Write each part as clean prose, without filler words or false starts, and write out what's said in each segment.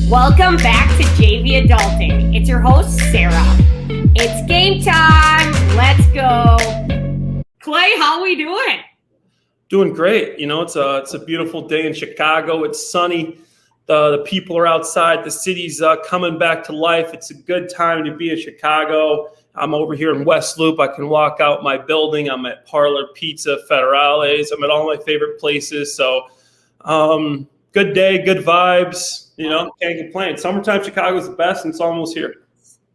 Welcome back to JV Adulting. It's your host, Sarah. It's game time. Let's go. Clay, how we doing? Doing great. You know, it's a beautiful day in Chicago. It's sunny. The people are outside. The city's coming back to life. It's a good time to be in Chicago. I'm over here in West Loop. I can walk out my building. I'm at Parlor Pizza Federales. I'm at all my favorite places. So, good day, good vibes. You know, can't complain. Summertime Chicago's the best, and it's almost here.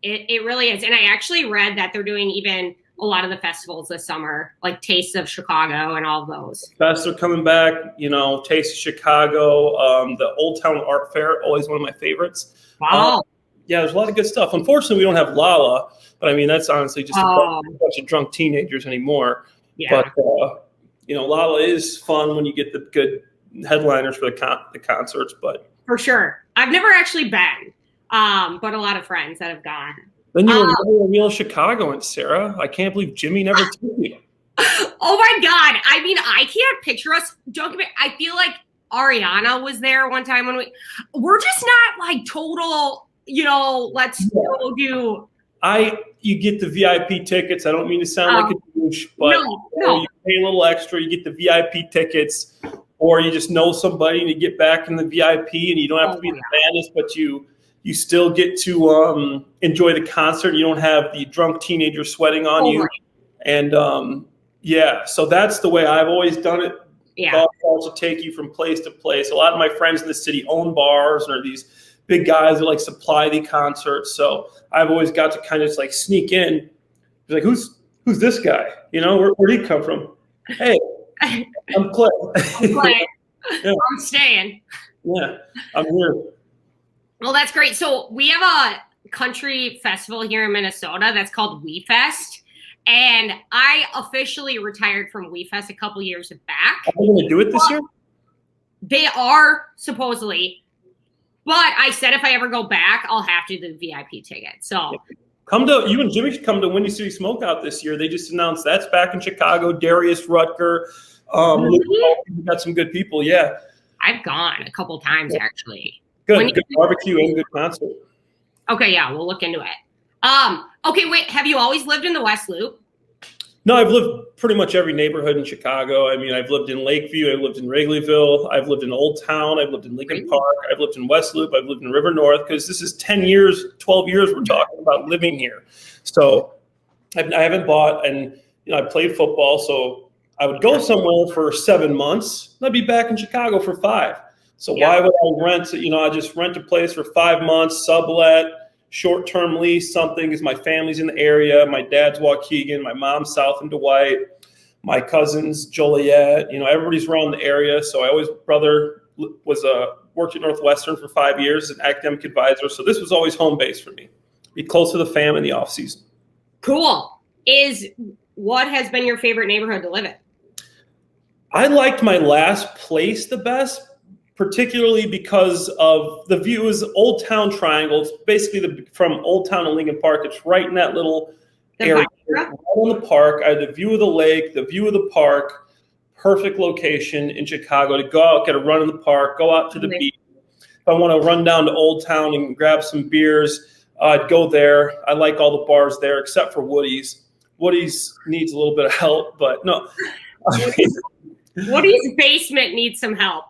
It really is. And I actually read that they're doing even a lot of the festivals this summer, like Taste of Chicago and all of those. Fests are coming back, you know, Taste of Chicago, the Old Town Art Fair, always one of my favorites. Wow. Yeah, there's a lot of good stuff. Unfortunately, we don't have Lala, but I mean, that's honestly just a bunch of drunk teenagers anymore. Yeah. But, you know, Lala is fun when you get the good headliners for the concerts, but. For sure. I've never actually been, but a lot of friends that have gone. Then you were a real Chicagoan, Sarah. I can't believe Jimmy never took you. Oh my God. I mean, I can't picture us. I feel like Ariana was there one time when we're just not like total, you know, let's go do. You get the VIP tickets. I don't mean to sound like a douche, but no. You pay a little extra. You get the VIP tickets, or you just know somebody and you get back in the VIP, and you don't have to be the bandits, but you still get to enjoy the concert. You don't have the drunk teenager sweating on you. And so that's the way I've always done it. Yeah. Golf balls will take you from place to place. A lot of my friends in the city own bars and are these big guys that like supply the concerts. So I've always got to kind of just like sneak in. Like, who's this guy? You know, where'd he come from? Hey, I'm Clay. Yeah. I'm staying. Yeah, I'm here. Well, that's great. So we have a country festival here in Minnesota that's called We Fest. And I officially retired from We Fest a couple years back. Are they going to do it this year? They are, supposedly. But I said if I ever go back, I'll have to do the VIP ticket. So you and Jimmy should come to Windy City Smokeout this year. They just announced that's back in Chicago. Darius Rutger. We got some good people. Yeah. I've gone a couple times, actually. Good barbecue and good concert. Okay, yeah, we'll look into it. Okay, wait, have you always lived in the West Loop? No, I've lived pretty much every neighborhood in Chicago. I mean, I've lived in Lakeview, I've lived in Wrigleyville, I've lived in Old Town, I've lived in Lincoln Park, I've lived in West Loop, I've lived in River North, because this is 10 years, 12 years we're talking about living here. So I haven't bought, and I played football, so I would go somewhere for 7 months, and I'd be back in Chicago for 5. So why would I rent? I just rent a place for 5 months, sublet, short-term lease, something, because my family's in the area. My dad's Waukegan, my mom's South and Dwight, my cousins Joliet. Everybody's around the area. So brother was worked at Northwestern for 5 years as an academic advisor. So this was always home base for me. Be close to the fam in the off season. Cool. What has been your favorite neighborhood to live in? I liked my last place the best, particularly because of the view is Old Town Triangle. It's basically from Old Town to Lincoln Park. It's right in that little area. Right on the park. I had the view of the lake, the view of the park. Perfect location in Chicago to go out, get a run in the park, go out to the beach. If I want to run down to Old Town and grab some beers, I'd go there. I like all the bars there except for Woody's. Woody's needs a little bit of help, but no. Woody's basement needs some help.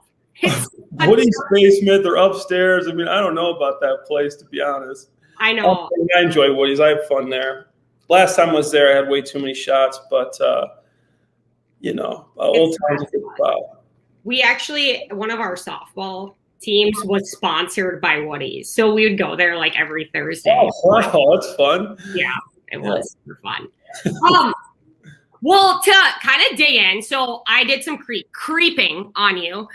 Woody's basement, they're upstairs. I mean, I don't know about that place, to be honest. I know. I enjoy Woody's. I have fun there. Last time I was there, I had way too many shots, but, Old Town's a good spot. We actually, one of our softball teams was sponsored by Woody's. So we would go there like every Thursday. Oh, wow, that's fun. Yeah, it was super fun. Well, to kind of dig in, so I did some creeping on you.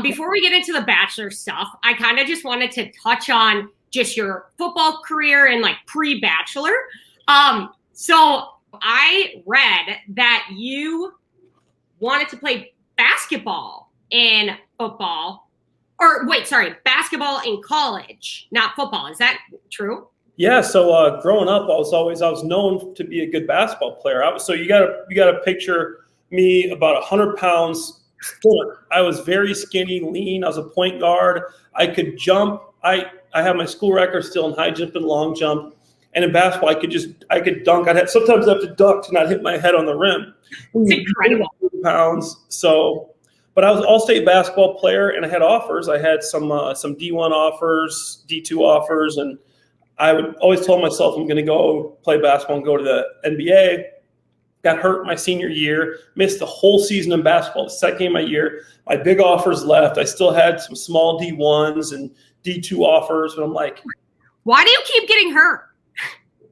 Before we get into the Bachelor stuff, I kind of just wanted to touch on just your football career and like pre-Bachelor. So I read that you wanted to play basketball in football, basketball in college, not football. Is that true? Yeah, so growing up, I was known to be a good basketball player. So you got to picture me about 100 pounds, Skinner. I was very skinny, lean. I was a point guard. I could jump. I have my school record still in high jump and long jump. And in basketball, I could dunk. Sometimes I have to duck to not hit my head on the rim. It's incredible. Pounds. So, but I was an all-state basketball player, and I had offers. I had some D1 offers, D2 offers, and I would always tell myself I'm going to go play basketball and go to the NBA. Got hurt my senior year, missed the whole season in basketball, the second game of my year. My big offers left. I still had some small D1s and D2 offers, but I'm like, why do you keep getting hurt?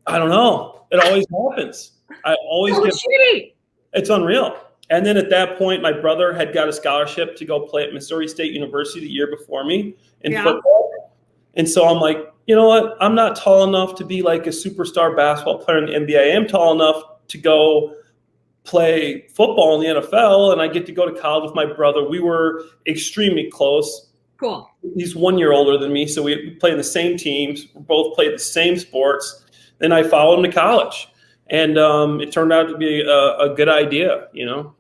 I don't know. It always happens. I always get shitty. It's unreal. And then at that point, my brother had got a scholarship to go play at Missouri State University the year before me in football. And so I'm like, you know what? I'm not tall enough to be like a superstar basketball player in the NBA. I am tall enough to go play football in the NFL, and I get to go to college with my brother. We were extremely close. Cool. He's 1 year older than me, so we play in the same teams. We both played the same sports. Then I followed him to college, and it turned out to be a good idea, you know?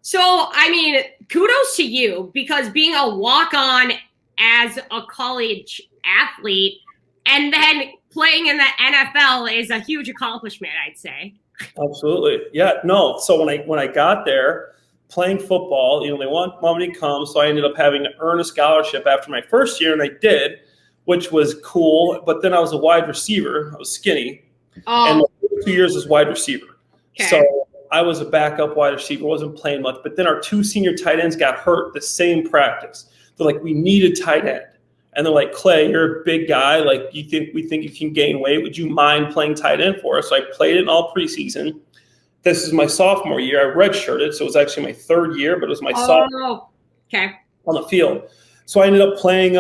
So, I mean, kudos to you, because being a walk-on as a college athlete and then playing in the NFL is a huge accomplishment, I'd say. Absolutely. Yeah, no. So when I got there playing football, you know, they want me to come. So I ended up having to earn a scholarship after my first year, and I did, which was cool. But then I was a wide receiver. I was skinny. And 2 years as wide receiver. Okay. So I was a backup wide receiver, wasn't playing much. But then our two senior tight ends got hurt the same practice. They're like, we need a tight end. And they're like, Clay, you're a big guy. Like, we think you can gain weight. Would you mind playing tight end for us? So I played it in all preseason. This is my sophomore year. I redshirted, so it was actually my third year, but it was my sophomore on the field. So I ended up playing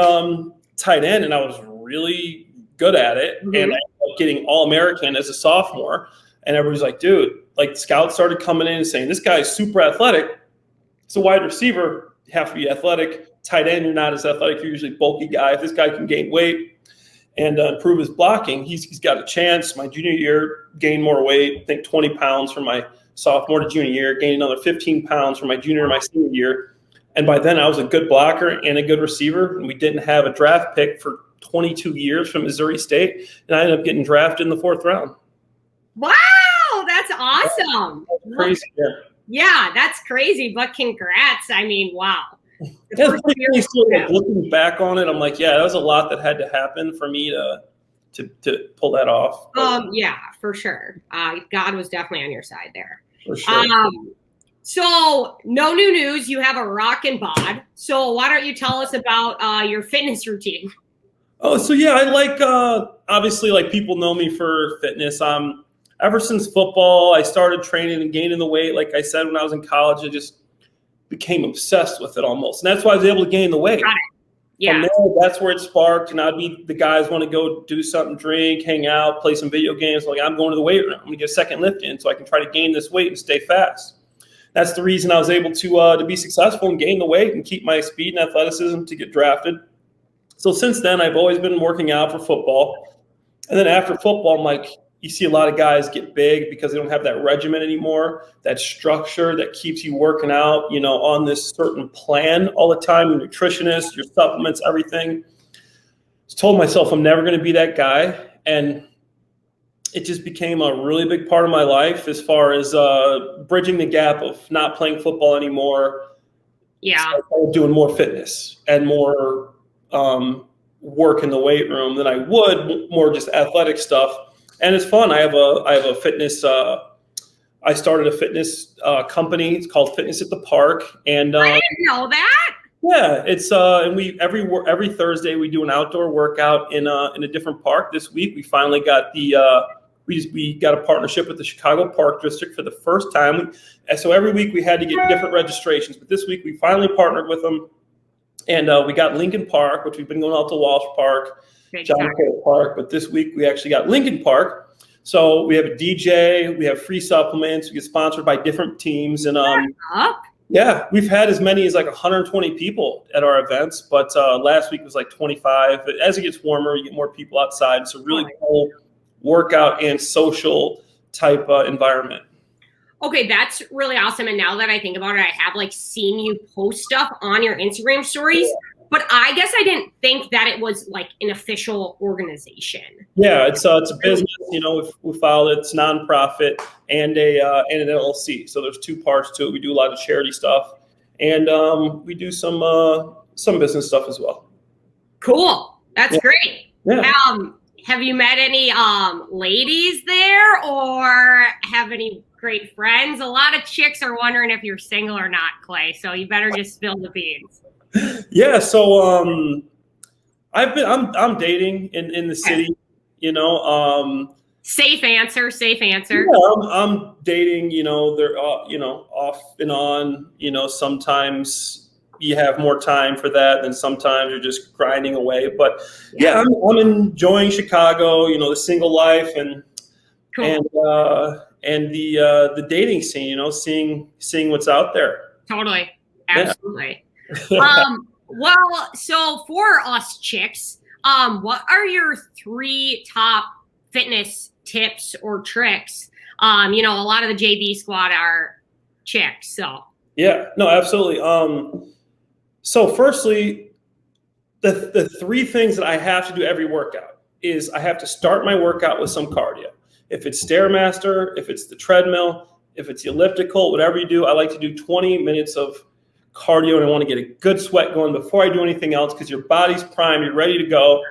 tight end, and I was really good at it. Mm-hmm. And I ended up getting All-American as a sophomore. And everybody's like, dude, like scouts started coming in and saying, this guy's super athletic. It's a wide receiver. You have to be athletic. Tight end, you're not as athletic. You're usually a bulky guy. If this guy can gain weight and improve his blocking, he's got a chance. My junior year, gained more weight. I think 20 pounds from my sophomore to junior year. Gained another 15 pounds from my junior and my senior year. And by then, I was a good blocker and a good receiver. And we didn't have a draft pick for 22 years from Missouri State. And I ended up getting drafted in the 4th round. Wow, that's awesome. That's crazy. Yeah, that's crazy. But congrats. I mean, wow. Looking back on it, I'm like, yeah, that was a lot that had to happen for me to pull that off. Yeah, for sure. God was definitely on your side there. For sure. So no new news. You have a rockin' bod. So why don't you tell us about your fitness routine? Oh, so yeah, I like obviously like people know me for fitness. Ever since football, I started training and gaining the weight. Like I said, when I was in college, I just became obsessed with it almost. And that's why I was able to gain the weight. Got it. Yeah. From there, that's where it sparked. And I'd be the guys want to go do something, drink, hang out, play some video games. Like, I'm going to the weight room. I'm going to get a second lift in so I can try to gain this weight and stay fast. That's the reason I was able to be successful and gain the weight and keep my speed and athleticism to get drafted. So since then, I've always been working out for football. And then after football, I'm like, you see a lot of guys get big because they don't have that regimen anymore, that structure that keeps you working out, you know, on this certain plan all the time, your nutritionist, your supplements, everything. I told myself I'm never going to be that guy. And it just became a really big part of my life as far as bridging the gap of not playing football anymore. Yeah. So doing more fitness and more work in the weight room than I would, more just athletic stuff. And it's fun. I have a fitness. I started a fitness company. It's called Fitness at the Park. And I didn't know that. Yeah, it's and we every Thursday we do an outdoor workout in a different park. This week we finally got we got a partnership with the Chicago Park District for the first time. So every week we had to get different registrations, but this week we finally partnered with them, and we got Lincoln Park, which we've been going out to Walsh Park. John Cole Park, but this week we actually got Lincoln Park. So we have a DJ, we have free supplements, we get sponsored by different teams, and yeah, we've had as many as like 120 people at our events, but last week was like 25. But as it gets warmer, you get more people outside. It's a really cool workout and social type environment. Okay, that's really awesome. And now that I think about it, I have like seen you post stuff on your Instagram stories, but I guess I didn't think that it was like an official organization. Yeah, it's a business. You know, we filed it. It's nonprofit and an LLC. So there's two parts to it. We do a lot of charity stuff, and we do some business stuff as well. Cool. That's great. Yeah. Have you met any ladies there, or have any great friends? A lot of chicks are wondering if you're single or not, Clay. So you better just spill the beans. Yeah. So I'm dating in the city. You know. Safe answer. Yeah, I'm dating. You know, they're off and on. You know, sometimes you have more time for that, and sometimes you're just grinding away. But yeah, I'm enjoying Chicago. You know, the single life and cool. and the dating scene. You know, seeing what's out there. Totally, absolutely. Yeah. Well, so for us chicks, what are your 3 top fitness tips or tricks? You know, a lot of the JV squad are chicks, so. Yeah, no, absolutely. So firstly, the 3 things that I have to do every workout is I have to start my workout with some cardio. If it's Stairmaster, if it's the treadmill, if it's the elliptical, whatever you do, I like to do 20 minutes of cardio, and I want to get a good sweat going before I do anything else, because your body's primed, you're ready to go.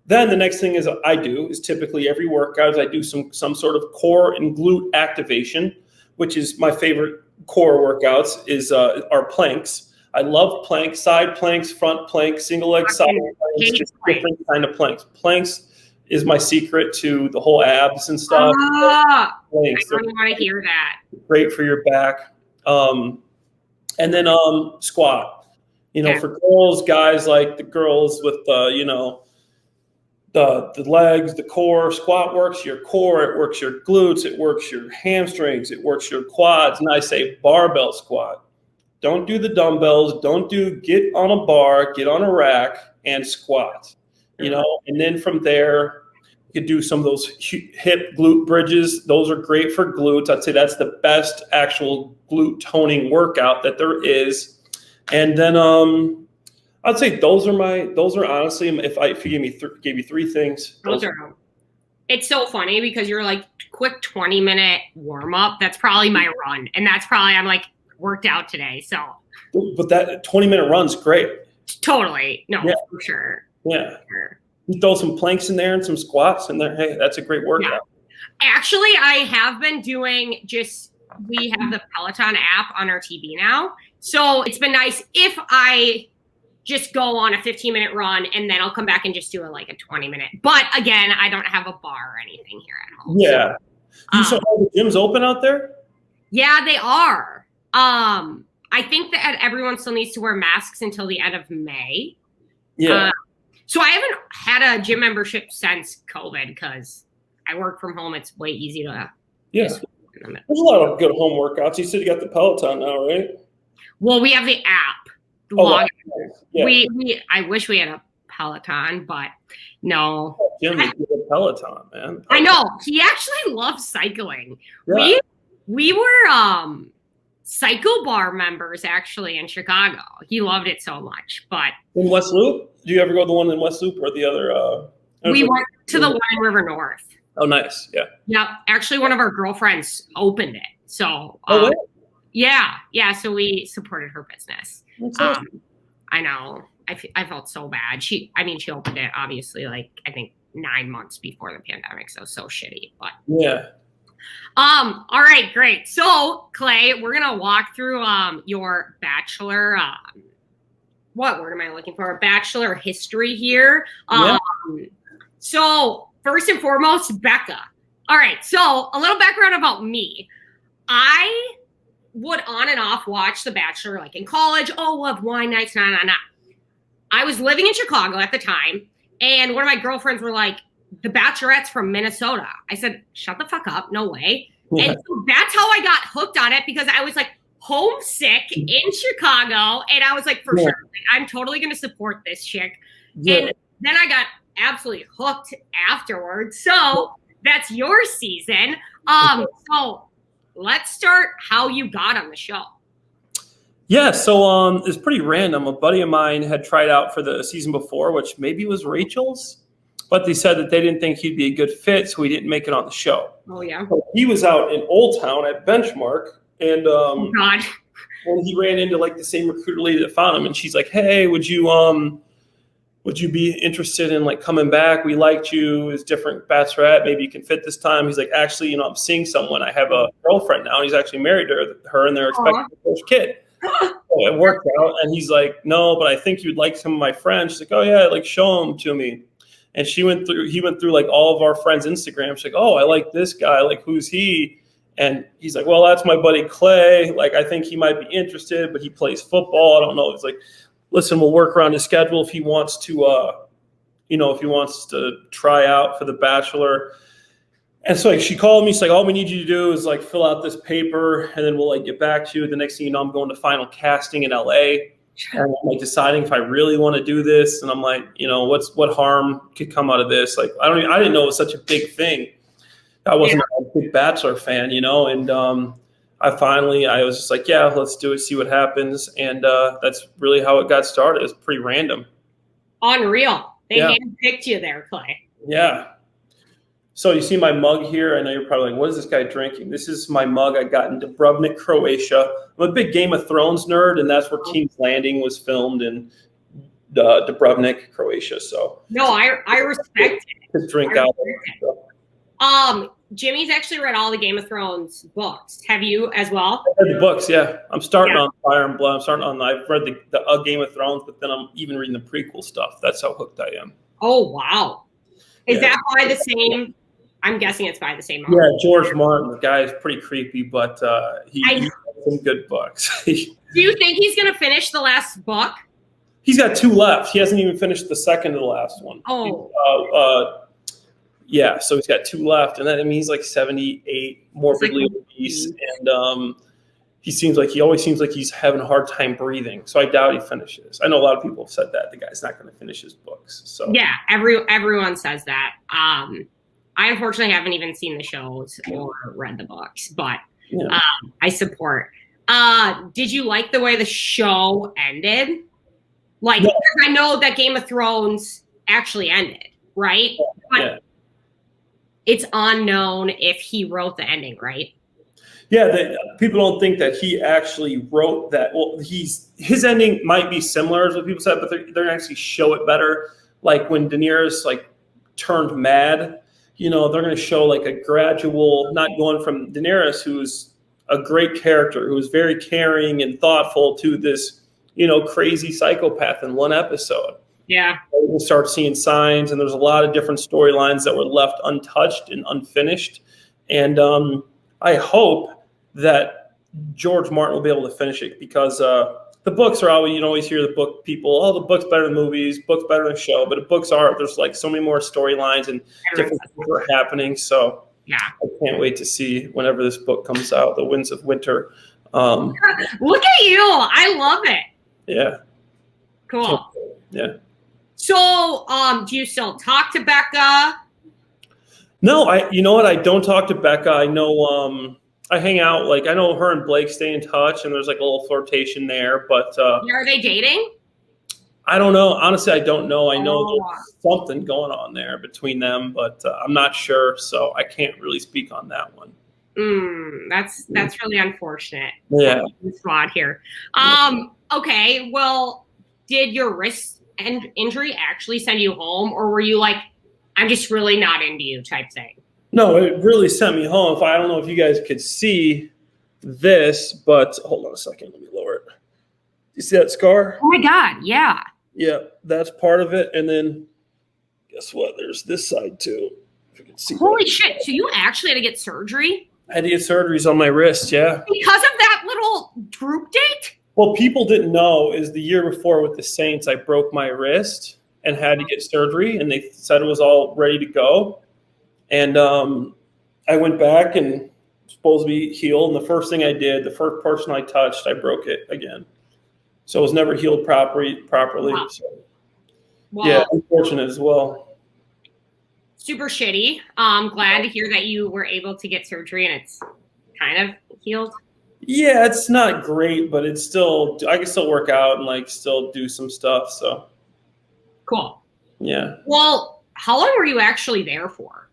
Then the next thing I do is typically every workout is I do some sort of core and glute activation, which is my favorite core workouts are planks. I love planks, side planks, front planks, single leg side planks, just different kind of planks. Planks is my secret to the whole abs and stuff. Planks, I don't want to hear that. Great for your back. And then squat. You know, for girls, guys like the girls with the legs, the core. Squat works your core, it works your glutes, it works your hamstrings, it works your quads. And I say barbell squat. Don't do the dumbbells. Get on a bar, get on a rack, and squat. You know, and then from there, you could do some of those hip glute bridges. Those are great for glutes. I'd say that's the best actual glute toning workout that there is. And then I'd say those are honestly, if you gave you 3 things. It's so funny because you're like quick 20-minute warm up. That's probably my run, and that's probably I'm like worked out today. So, but that 20-minute run's great. Totally, no, for sure. Yeah, sure. You throw some planks in there and some squats in there. Hey, that's a great workout. Yeah. Actually, I have been doing we have the Peloton app on our TV now, so it's been nice if I just go on a 15-minute run and then I'll come back and just do a 20-minute. But again, I don't have a bar or anything here at home. Yeah. So are the gyms open out there? Yeah, they are. I think that everyone still needs to wear masks until the end of May. Yeah. So I haven't had a gym membership since COVID because I work from home. It's way easy to. Yeah. There's a lot of good home workouts. You said you got the Peloton now, right? Well, we have the app. I wish we had a Peloton, but no. Jim is a Peloton, man. I know. He actually loves cycling. Yeah. We were cycle bar members actually in Chicago. He loved it so much. But in West Loop? Do you ever go to the one in West Loop or the other? We went to the one in River North. Oh, nice. Yeah. Yep. Actually, one of our girlfriends opened it. So, yeah. So we supported her business. Awesome. I know. I felt so bad. She opened it obviously I think 9 months before the pandemic. So shitty, but yeah. All right, great. So Clay, we're going to walk through, your Bachelor, what word am I looking for? Bachelor history here. So first and foremost, Becca. All right. So a little background about me. I would on and off watch The Bachelor in college. Oh, love wine nights. Nah. I was living in Chicago at the time, and one of my girlfriends were like, the Bachelorette's from Minnesota. I said, shut the fuck up. No way. Yeah. And so that's how I got hooked on it, because I was homesick in Chicago. And I was for sure, I'm totally going to support this chick. Yeah. And then I got absolutely hooked afterwards. So that's your season. So let's start how you got on the show. Yeah, so it's pretty random. A buddy of mine had tried out for the season before, which maybe was Rachel's, but they said that they didn't think he'd be a good fit, so he didn't make it on the show. Oh yeah. So he was out in Old Town at Benchmark, and Oh God. and he ran into like the same recruiter lady that found him, and she's like, "Hey, would you be interested in like coming back? We liked you as different Bachelorette. Maybe you can fit this time." He's like, "Actually, I'm seeing someone. I have a girlfriend now, and he's actually married to her, and they're expecting a first kid." So it worked out, and he's like, "No, but I think you'd like some of my friends." She's like, "Oh yeah, like show them to me." And he went through like all of our friends' Instagram. She's like, "Oh, I like this guy. Like, who's he?" And he's like, "Well, that's my buddy Clay. Like, I think he might be interested, but he plays football. I don't know." It's like, "Listen, we'll work around his schedule if he wants to, if he wants to try out for the Bachelor." And so like, she called me. She's like, "All we need you to do is like fill out this paper, and then we'll like get back to you." The next thing you know, I'm going to final casting in LA, and I'm like deciding if I really want to do this. And I'm like, what harm could come out of this? Like, I didn't know it was such a big thing. I wasn't a big Bachelor fan, and I was just like, yeah, let's do it, see what happens. And that's really how it got started. It's pretty random. Unreal. They handpicked you there, Clay. Yeah. So you see my mug here. I know you're probably like, what is this guy drinking? This is my mug I got in Dubrovnik, Croatia. I'm a big Game of Thrones nerd, and that's where King's Landing was filmed in Dubrovnik, Croatia. So no, I respect it. To drink out. Jimmy's actually read all the Game of Thrones books. Have you as well? I read the books, yeah. I'm starting on Fire and Blood. I've read the Game of Thrones, but then I'm even reading the prequel stuff. That's how hooked I am. Oh, wow. Is that by the same? I'm guessing it's by the same author. Yeah, George Martin. The guy is pretty creepy, but he has some good books. Do you think he's going to finish the last book? He's got 2 left. He hasn't even finished the second to the last one. Oh. Yeah, so he's got 2 left, and then he's like 78, morbidly obese, and he always seems like he's having a hard time breathing. So I doubt he finishes. I know a lot of people have said that the guy's not going to finish his books. So yeah, everyone says that. I unfortunately haven't even seen the shows or read the books, but I support. Did you like the way the show ended? Like, because I know that Game of Thrones actually ended, right? But it's unknown if he wrote the ending, right? Yeah, people don't think that he actually wrote that. Well, his ending might be similar as what people said, but they're going to actually show it better. Like when Daenerys turned mad, they're going to show like a gradual, not going from Daenerys, who's a great character, who's very caring and thoughtful, to this, crazy psychopath in one episode. Yeah. We'll start seeing signs, and there's a lot of different storylines that were left untouched and unfinished. And I hope that George Martin will be able to finish it, because the books are always, always hear the book people, the book's better than movies, book's better than show, but the books there's like so many more storylines and different things are happening. So yeah, I can't wait to see whenever this book comes out, The Winds of Winter. Look at you. I love it. Yeah. Cool. Yeah. So, do you still talk to Becca? No, you know what? I don't talk to Becca. I know, I hang out, I know her and Blake stay in touch, and there's like a little flirtation there, but. Are they dating? I don't know. Honestly, I don't know. I know there's something going on there between them, but I'm not sure, so I can't really speak on that one. That's really unfortunate. Yeah. Squad here. Okay. Well, did your wrist injury actually send you home, or were you like, I'm just really not into you type thing? No, it really sent me home. I don't know if you guys could see this, but hold on a second. Let me lower it. You see that scar? Oh my God. Yeah. Yeah, that's part of it. And then guess what? There's this side too. If you can see. Holy shit. So you actually had to get surgery? I had to get surgeries on my wrist, yeah. Because of that little group date? Well, people didn't know is the year before with the Saints, I broke my wrist and had to get surgery, and they said it was all ready to go. And I went back and supposed to be healed. And the first thing I did, the first person I touched, I broke it again. So it was never healed properly. Wow. So, yeah, unfortunate as well. Super shitty. I'm glad to hear that you were able to get surgery and it's kind of healed? Yeah, it's not great, but it's still, I can still work out and like still do some stuff. So Cool. yeah. Well, how long were you actually there for?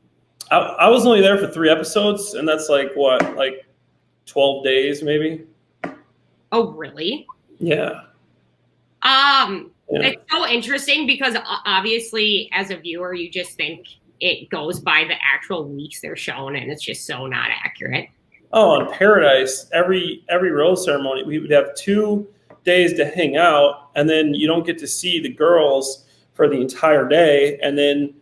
I was only there for 3 episodes, and that's like what, like 12 days maybe. Oh, really? Yeah. It's so interesting because obviously as a viewer, you just think it goes by the actual weeks they're shown, and it's just so not accurate. Oh, in Paradise, every rose ceremony, we would have 2 days to hang out, and then you don't get to see the girls for the entire day. And then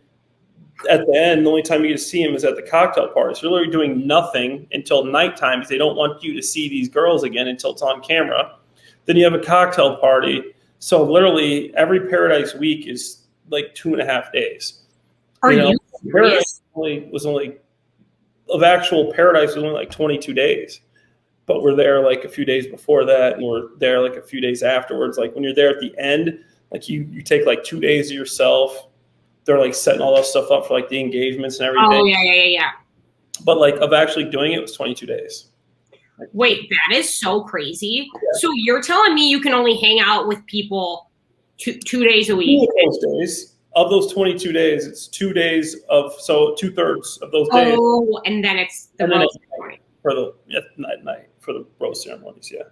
at the end, the only time you get to see them is at the cocktail party. So you're literally doing nothing until nighttime because they don't want you to see these girls again until it's on camera. Then you have a cocktail party. So literally every Paradise week is like 2.5 days. Are you serious? Paradise was only of actual Paradise was only like 22 days. But we're there like a few days before that, and we're there like a few days afterwards. Like when you're there at the end, like you take like 2 days of yourself. They're like setting all that stuff up for like the engagements and everything. Oh, yeah. But like of actually doing it was 22 days. Wait, that is so crazy. Yeah. So you're telling me you can only hang out with people 2 days a week? Of those 22 days, it's 2 days of, so 2/3 of those days. Oh, and then it's the rose ceremony. For the night for the rose ceremonies, yeah.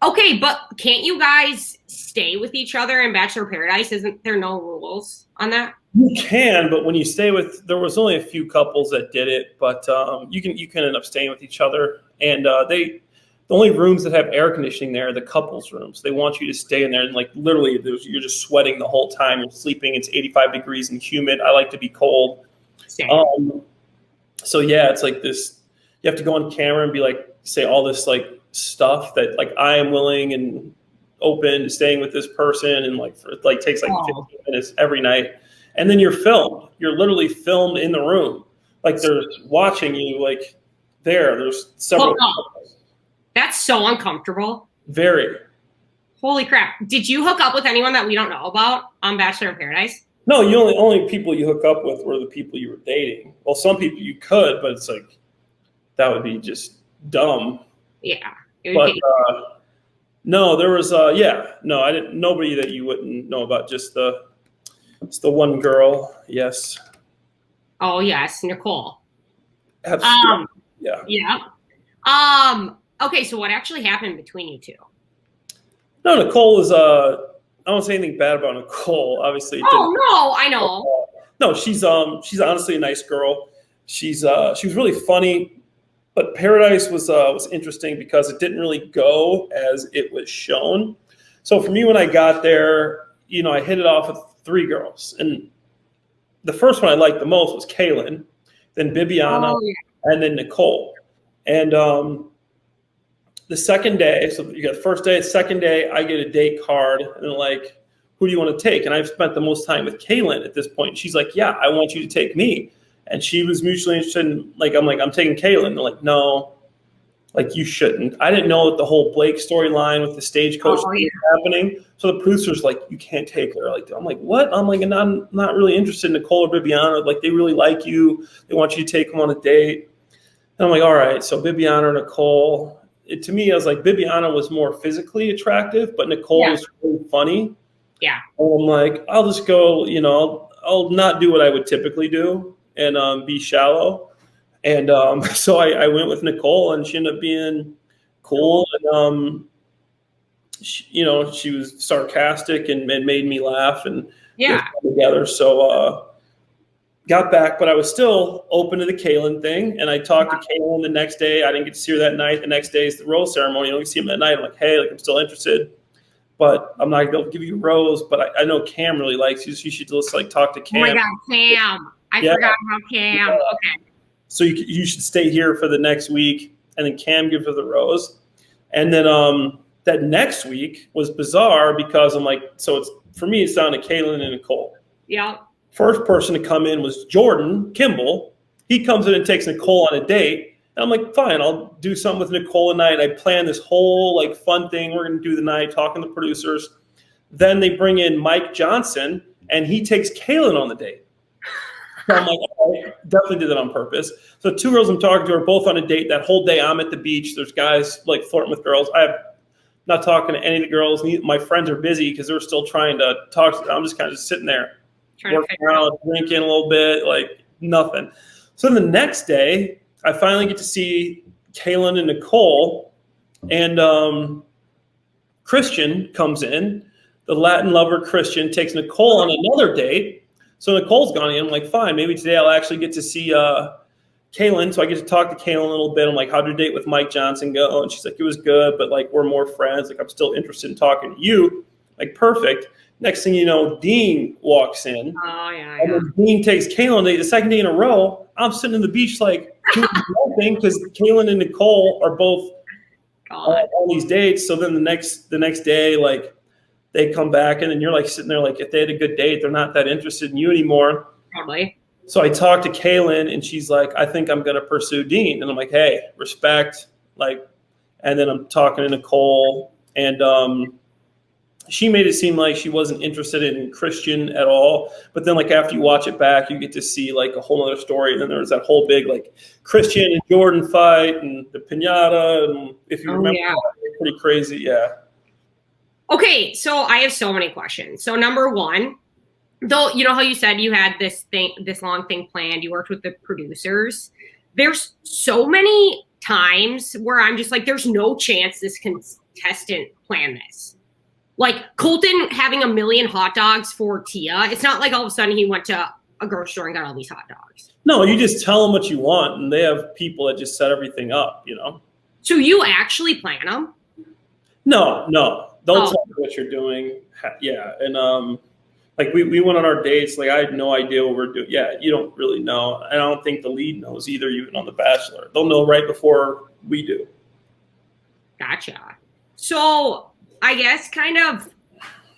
Okay, but can't you guys stay with each other in Bachelor Paradise? Isn't there no rules on that? You can, but when you stay with, there was only a few couples that did it, but you can end up staying with each other. And the only rooms that have air conditioning there are the couples rooms. They want you to stay in there, and like literally, you're just sweating the whole time. You're sleeping. It's 85 degrees and humid. I like to be cold. So yeah, it's like this. You have to go on camera and be like, say all this like stuff that like I am willing and open to staying with this person, and like it like takes like 15 minutes every night. And then you're filmed. You're literally filmed in the room. Like they're watching you like there's several. That's so uncomfortable. Very. Holy crap. Did you hook up with anyone that we don't know about on Bachelor in Paradise? No, you only people you hook up with were the people you were dating. Well, some people you could, but it's like that would be just dumb. Yeah. But no, there was I didn't, nobody that you wouldn't know about, just the one girl. Yes. Oh yes, Nicole. Absolutely. Yeah. Okay, so what actually happened between you two? No, Nicole is I don't say anything bad about Nicole, obviously. No, I know. No, she's honestly a nice girl. She was really funny, but Paradise was interesting because it didn't really go as it was shown. So for me, when I got there, I hit it off with 3 girls, and the first one I liked the most was Kaylin, then Bibiana, and then Nicole. And the second day, so you got the first day, second day, I get a date card, and they're like, who do you want to take? And I've spent the most time with Kaylin at this point. She's like, yeah, I want you to take me. And she was mutually interested in, I'm taking Kaylin. They're like, no, like you shouldn't. I didn't know that the whole Blake storyline with the stagecoach was happening. So the producer's like, you can't take her. I'm like, what? I'm like, and I'm not really interested in Nicole or Bibiana. Like, they really like you. They want you to take them on a date. And I'm like, all right. So Bibiana or Nicole. To me, I was like, Bibiana was more physically attractive, but Nicole was really funny. Yeah. And I'm like, I'll just go, I'll not do what I would typically do and be shallow. And so I went with Nicole, and she ended up being cool. And, she was sarcastic and made me laugh, and together. So got back, but I was still open to the Kaylin thing. And I talked to Kaylin the next day. I didn't get to see her that night. The next day is the rose ceremony. You don't see him that night. I'm like, hey, I'm still interested, but I'm not going to give you a rose. But I know Cam really likes you, so you should just talk to Cam. Oh my God, Cam. I forgot about Cam. Okay. So you should stay here for the next week, and then Cam gives her the rose. And then that next week was bizarre because I'm like, so for me, it's down to Kaylin and Nicole. Yeah. First person to come in was Jordan Kimball. He comes in and takes Nicole on a date. And I'm like, fine, I'll do something with Nicole tonight. I plan this whole fun thing we're going to do the night, talking to the producers. Then they bring in Mike Johnson, and he takes Kaylin on the date. So I'm like, oh, I definitely did that on purpose. So 2 girls I'm talking to are both on a date. That whole day I'm at the beach. There's guys like flirting with girls. I'm not talking to any of the girls. My friends are busy because they're still trying to talk to them. I'm just kind of just sitting there, working around, drinking a little bit, like nothing. So the next day, I finally get to see Kaylin and Nicole, and Christian comes in. The Latin lover Christian takes Nicole on another date. So Nicole's gone in. I'm like, fine, maybe today I'll actually get to see Kaylin. So I get to talk to Kaylin a little bit. I'm like, how'd your date with Mike Johnson go? And she's like, it was good, but like we're more friends. Like I'm still interested in talking to you. Like perfect. Next thing you know, Dean walks in. Oh yeah. And then Dean takes Kaylin. The second day in a row, I'm sitting on the beach like doing nothing because Kaylin and Nicole are both on these dates. So then the next day, like they come back and then you're like sitting there like if they had a good date, they're not that interested in you anymore. Probably. So I talked to Kaylin and she's like, I think I'm going to pursue Dean. And I'm like, hey, respect. Like, and then I'm talking to Nicole and she made it seem like she wasn't interested in Christian at all. But then like after you watch it back, you get to see like a whole other story. And then there was that whole big like Christian and Jordan fight and the piñata. And if you remember, pretty crazy. Yeah. Okay. So I have so many questions. So number one, though, you know how you said you had this long thing planned, you worked with the producers. There's so many times where I'm just like, there's no chance this contestant planned this. Like Colton having 1 million hot dogs for Tia. It's not like all of a sudden he went to a grocery store and got all these hot dogs. No, you just tell them what you want and they have people that just set everything up, you know? So you actually plan them? No. They'll tell you what you're doing. Yeah. And, like we went on our dates, like I had no idea what we're doing. Yeah, you don't really know. And I don't think the lead knows either, even on The Bachelor. They'll know right before we do. Gotcha. So I guess kind of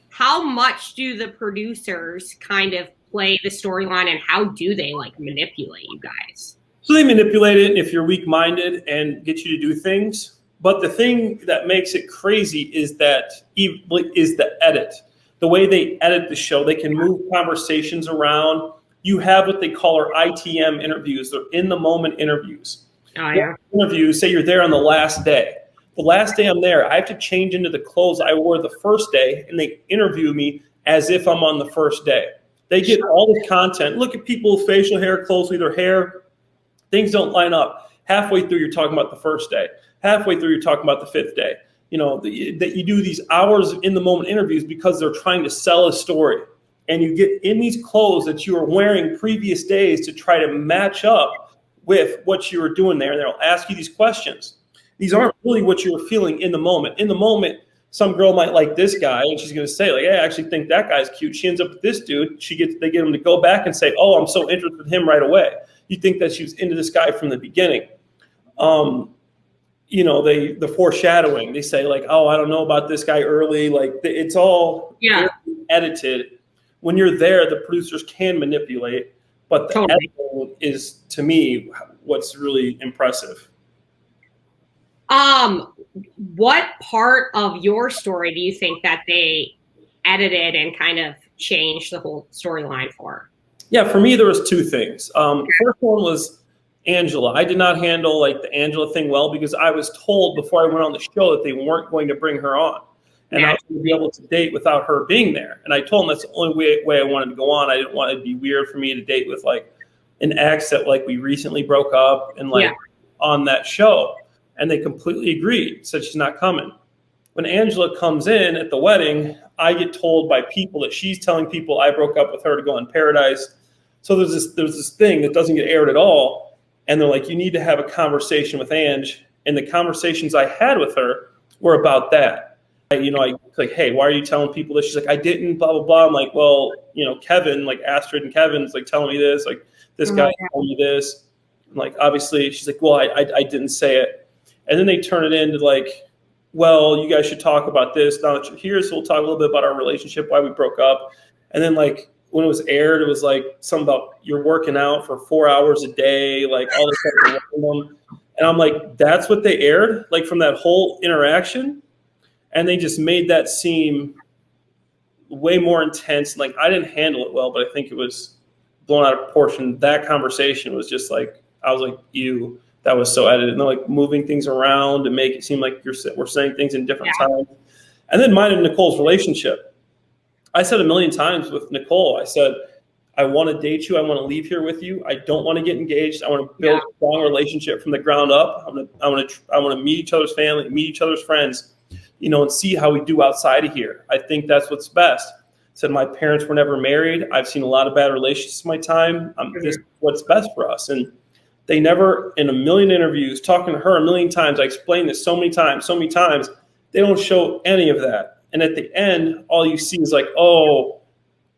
how much do the producers kind of play the storyline and how do they like manipulate you guys? So they manipulate it if you're weak-minded and get you to do things. But the thing that makes it crazy is the edit. The way they edit the show, they can move conversations around. You have what they call our ITM interviews. They're in-the-moment interviews. Oh, yeah. Interviews, say you're there on the last day. The last day I'm there, I have to change into the clothes I wore the first day, and they interview me as if I'm on the first day. They get all the content. Look at people's facial hair closely, their hair. Things don't line up. Halfway through, you're talking about the first day. Halfway through, you're talking about the fifth day. You know, that you do these hours in the moment interviews because they're trying to sell a story. And you get in these clothes that you were wearing previous days to try to match up with what you were doing there. And they'll ask you these questions. These aren't really what you were feeling in the moment. In the moment, some girl might like this guy and she's going to say like, hey, I actually think that guy's cute. She ends up with this dude. They get him to go back and say, oh, I'm so interested in him right away. You think that she was into this guy from the beginning. You know, the foreshadowing, they say like, oh, I don't know about this guy early. Like it's all edited. When you're there, the producers can manipulate, but the editing is, to me, what's really impressive. What part of your story do you think that they edited and kind of changed the whole storyline for? Yeah, for me, there was 2 things. First one was Angela. I did not handle like the Angela thing well because I was told before I went on the show that they weren't going to bring her on. And I was going to be able to date without her being there. And I told them that's the only way I wanted to go on. I didn't want it to be weird for me to date with like an ex that like we recently broke up and like on that show. And they completely agreed, said she's not coming. When Angela comes in at the wedding, I get told by people that she's telling people I broke up with her to go on Paradise. So there's this thing that doesn't get aired at all. And they're like, you need to have a conversation with Ange. And the conversations I had with her were about that. I like, hey, why are you telling people this? She's like, I didn't, blah, blah, blah. I'm like, well, Kevin, like Astrid and Kevin's like telling me this, like this guy told me this. And like, obviously she's like, well, I didn't say it. And then they turn it into like, well, you guys should talk about this. Now that you're here, so we'll talk a little bit about our relationship, why we broke up. And then like when it was aired, it was like something about you're working out for 4 hours a day, like all this stuff. And I'm like, that's what they aired, like from that whole interaction. And they just made that seem way more intense. Like I didn't handle it well, but I think it was blown out of proportion. That conversation was just like, I was like, ew, that was so edited. And they're like moving things around to make it seem like we're saying things in different times. And then mine and Nicole's relationship. I said a million times with Nicole, I said, I want to date you. I want to leave here with you. I don't want to get engaged. I want to build a strong relationship from the ground up. I want to meet each other's family, meet each other's friends, you know, and see how we do outside of here. I think that's what's best. I said my parents were never married. I've seen a lot of bad relationships in my time. This is what's best for us. And they never, in a million interviews, talking to her a million times, I explained this so many times, they don't show any of that. And at the end, all you see is like, oh,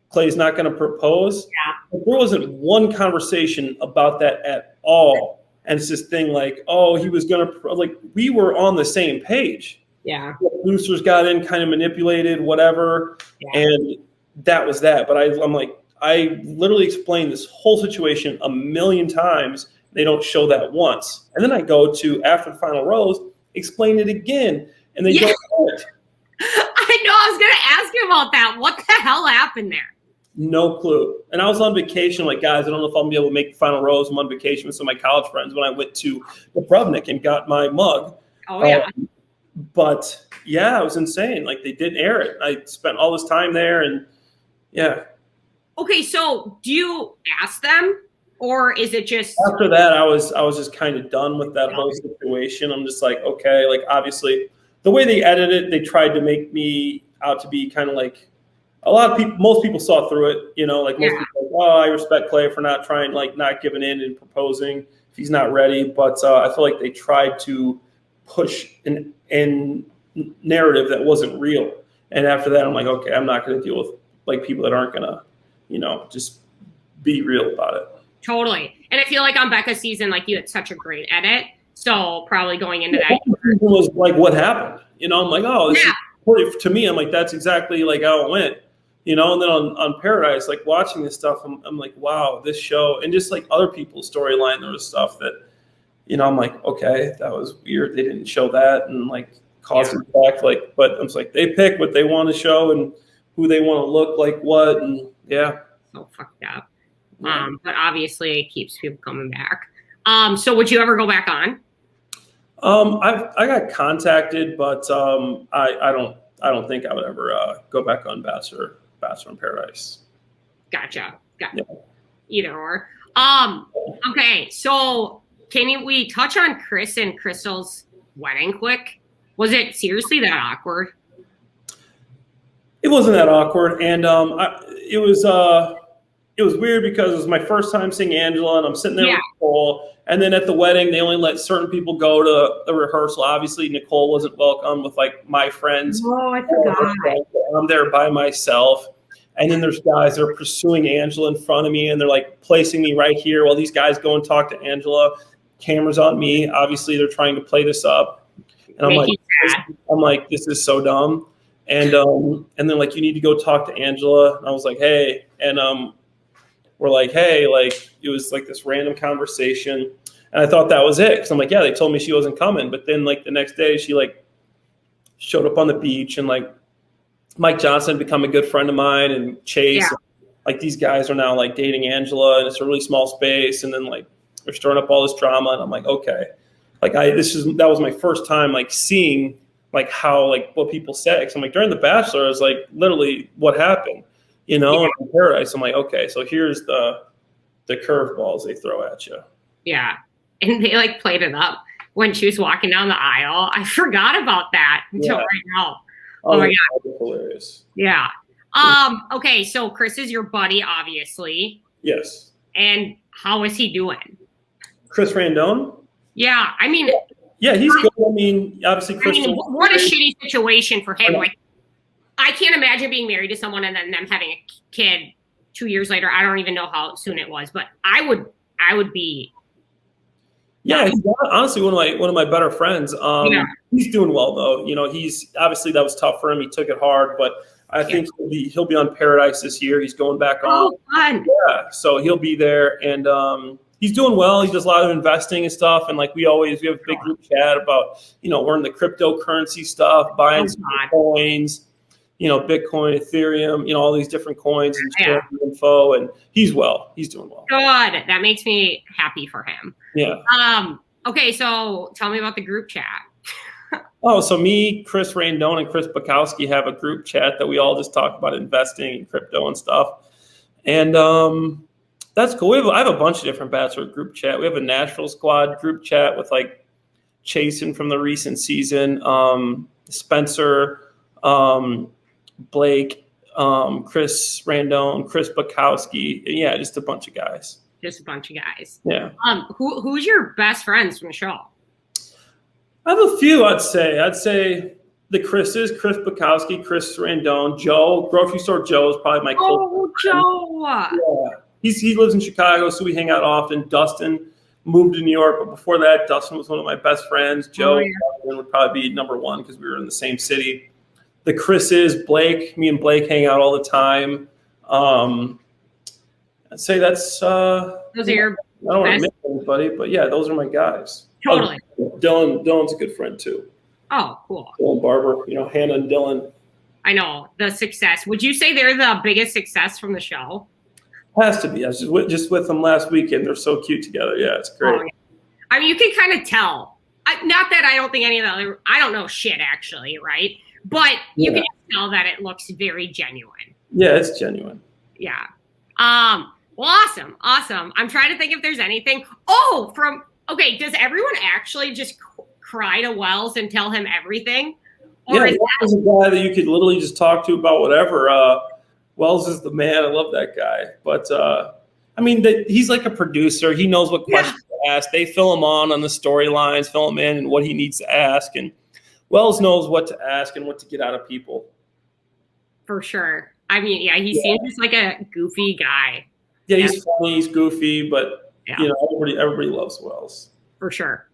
Clay's not going to propose. But there wasn't one conversation about that at all. And it's this thing like, oh, he was going to, like, we were on the same page. Yeah. The producers got in, kind of manipulated, whatever. Yeah. And that was that. But I'm like, I literally explained this whole situation a million times. They don't show that once. And then I go to after the final rose, explain it again. And they don't show it. I know. I was going to ask you about that. What the hell happened there? No clue. And I was on vacation. Like, guys, I don't know if I'm going to be able to make the final rose. I'm on vacation with some of my college friends when I went to the Brubnik and got my mug. Oh, yeah. But, yeah, it was insane. Like, they didn't air it. I spent all this time there and, yeah. Okay, so do you ask them? Or is it just after that? I was just kind of done with that whole situation. I'm just like, okay, like obviously the way they edited it, they tried to make me out to be kind of like a lot of people. Most people saw through it, you know, like most people. Like, oh, I respect Clay for not trying, like not giving in and proposing if he's not ready. But I feel like they tried to push an narrative that wasn't real. And after that, I'm like, okay, I'm not going to deal with like people that aren't gonna, you know, just be real about it. Totally. And I feel like on Becca's season, like you had such a great edit. So probably going into that. It was like what happened. You know, I'm like, oh, this is, to me, I'm like, that's exactly like how it went. You know, and then on Paradise, like watching this stuff, I'm like, wow, this show, and just like other people's storyline, there was stuff that, you know, I'm like, okay, that was weird. They didn't show that and like cause impact. Like, but I'm just like, they pick what they want to show and who they want to look like what. And so fucked up. But obviously it keeps people coming back. So would you ever go back on? I got contacted, but I don't think I would ever go back on Bachelor in Paradise. Gotcha. Yeah. Either or. Okay, so we touch on Chris and Crystal's wedding quick? Was it seriously that awkward? It wasn't that awkward, and it was weird because it was my first time seeing Angela, and I'm sitting there with Nicole. And then at the wedding, they only let certain people go to the rehearsal. Obviously, Nicole wasn't welcome with like my friends. Oh, I forgot. I'm there by myself. And then there's guys that are pursuing Angela in front of me, and they're like placing me right here while these guys go and talk to Angela. Cameras on me. Obviously, they're trying to play this up. And I'm like, this is so dumb. And then like, you need to go talk to Angela. And I was like, hey, and we're like, hey, like it was like this random conversation. And I thought that was it. Because I'm like, yeah, they told me she wasn't coming. But then like the next day she like showed up on the beach, and like Mike Johnson had become a good friend of mine, and Chase. Yeah. And, like these guys are now like dating Angela, and it's a really small space. And then like they're stirring up all this drama. And I'm like, okay. Like that was my first time like seeing like how like what people say. Because I'm like, during The Bachelor, I was like literally what happened. You know, and in Paradise, I'm like, okay, so here's the curveballs they throw at you. Yeah, and they like played it up when she was walking down the aisle. I forgot about that until right now. Oh my god, hilarious. Yeah. Okay, so Chris is your buddy, obviously. Yes. And how is he doing? Chris Randone? Yeah, I mean. Yeah, he's good. I mean, obviously, Chris. What a shitty situation for him. Like, I can't imagine being married to someone and then them having a kid 2 years later. I don't even know how soon it was, but I would be. Yeah, he's honestly one of my better friends. He's doing well though. You know, he's obviously that was tough for him. He took it hard, but I think he'll be on Paradise this year. He's going back on. Oh, fun. Yeah, so he'll be there, and he's doing well. He does a lot of investing and stuff, and like we have a big group chat about, you know, we're in the cryptocurrency stuff, buying some coins. Bitcoin, Ethereum, all these different coins and info, and he's doing well. Good. That makes me happy for him. Yeah. Okay, so tell me about the group chat. Oh, so me, Chris Randone, and Chris Bukowski have a group chat that we all just talk about investing and crypto and stuff. And that's cool. I have a bunch of different Bachelor group chat. We have a Nashville squad group chat with like Chasen from the recent season, Spencer, Blake, Chris Randone, Chris Bukowski. Yeah, just a bunch of guys. Just a bunch of guys. Yeah. Who's your best friends from the show? I have a few, I'd say the Chris's, Chris Bukowski, Chris Randone, Joe, grocery store Joe is probably my closest friend. Joe. Yeah. He lives in Chicago, so we hang out often. Dustin moved to New York, but before that, Dustin was one of my best friends. Joe would probably be number one because we were in the same city. The Chris's, Blake, me and Blake hang out all the time. I'd say that's those are your I don't want to miss anybody, but yeah, those are my guys. Totally. Dylan's a good friend too. Oh, cool. Dylan Barber, Hannah and Dylan. I know the success. Would you say they're the biggest success from the show? Has to be. I was just with them last weekend. They're so cute together. Yeah, it's great. Oh, yeah. I mean, you can kind of tell. Not that I don't think any of the other. I don't know shit actually, right? But you can tell that it looks very genuine. Yeah, it's genuine. Yeah. Well, awesome. I'm trying to think if there's anything. Okay, does everyone actually just cry to Wells and tell him everything? Or Wells is a guy that you could literally just talk to about whatever. Wells is the man. I love that guy. But, he's like a producer. He knows what questions to ask. They fill him on the storylines, fill him in and what he needs to ask. And Wells knows what to ask and what to get out of people. For sure. I mean, he seems just like a goofy guy. Yeah, he's funny. He's goofy, but... Yeah. Everybody loves Wells. For sure.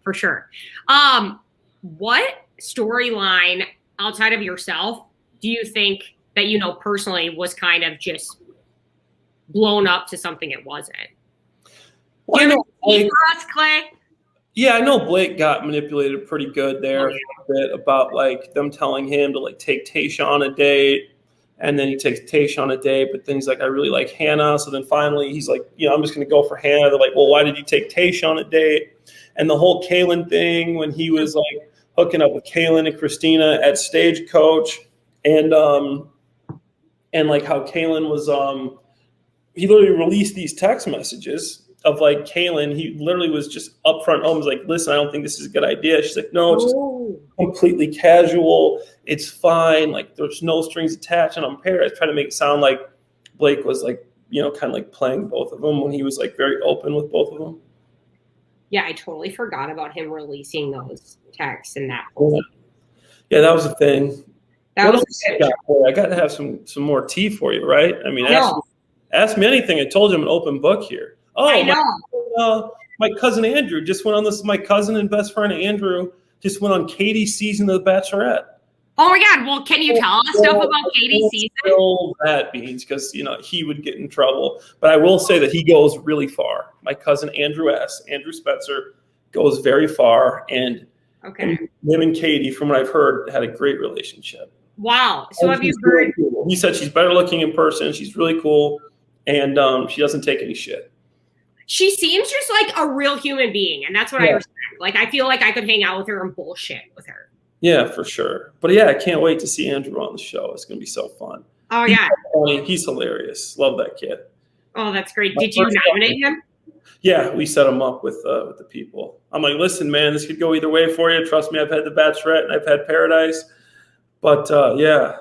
What storyline outside of yourself do you think that personally was kind of just blown up to something it wasn't? Well, for us, Clay? Yeah, I know Blake got manipulated pretty good there a bit about like them telling him to like take Tasha on a date. And then he takes Tasha on a date, but then he's like, I really like Hannah. So then finally he's like, I'm just going to go for Hannah. They're like, well, why did you take Tasha on a date? And the whole Kaylin thing when he was like hooking up with Kaylin and Christina at Stagecoach and like how Kaylin was, he literally released these text messages of like Kaylin. He literally was just upfront. Was like, listen, I don't think this is a good idea. She's like, no, it's just completely casual. It's fine. Like there's no strings attached. And I'm trying to make it sound like Blake was like, kind of like playing both of them when he was like very open with both of them. Yeah, I totally forgot about him releasing those texts and that. Yeah, that was a thing. I got to have some more tea for you, right? I mean, ask me anything. I told you I'm an open book here. Oh, I know. My cousin Andrew just went on this. My cousin and best friend Andrew just went on Katie's season of The Bachelorette. Oh my God! Well, can you tell us stuff about Katie's season? Spill that beans because he would get in trouble. But I will say that he goes really far. My cousin Andrew Spencer, goes very far, and him and Katie, from what I've heard, had a great relationship. Wow! So have you heard? Really cool. He said she's better looking in person. She's really cool, and she doesn't take any shit. She seems just like a real human being, and that's what I respect. Like, I feel like I could hang out with her and bullshit with her. Yeah, for sure. But yeah, I can't wait to see Andrew on the show. It's going to be so fun. Oh, yeah. He's hilarious. Love that kid. Oh, that's great. Did you nominate him? Yeah, we set him up with the people. I'm like, listen, man, this could go either way for you. Trust me, I've had The Bachelorette and I've had Paradise. But yeah.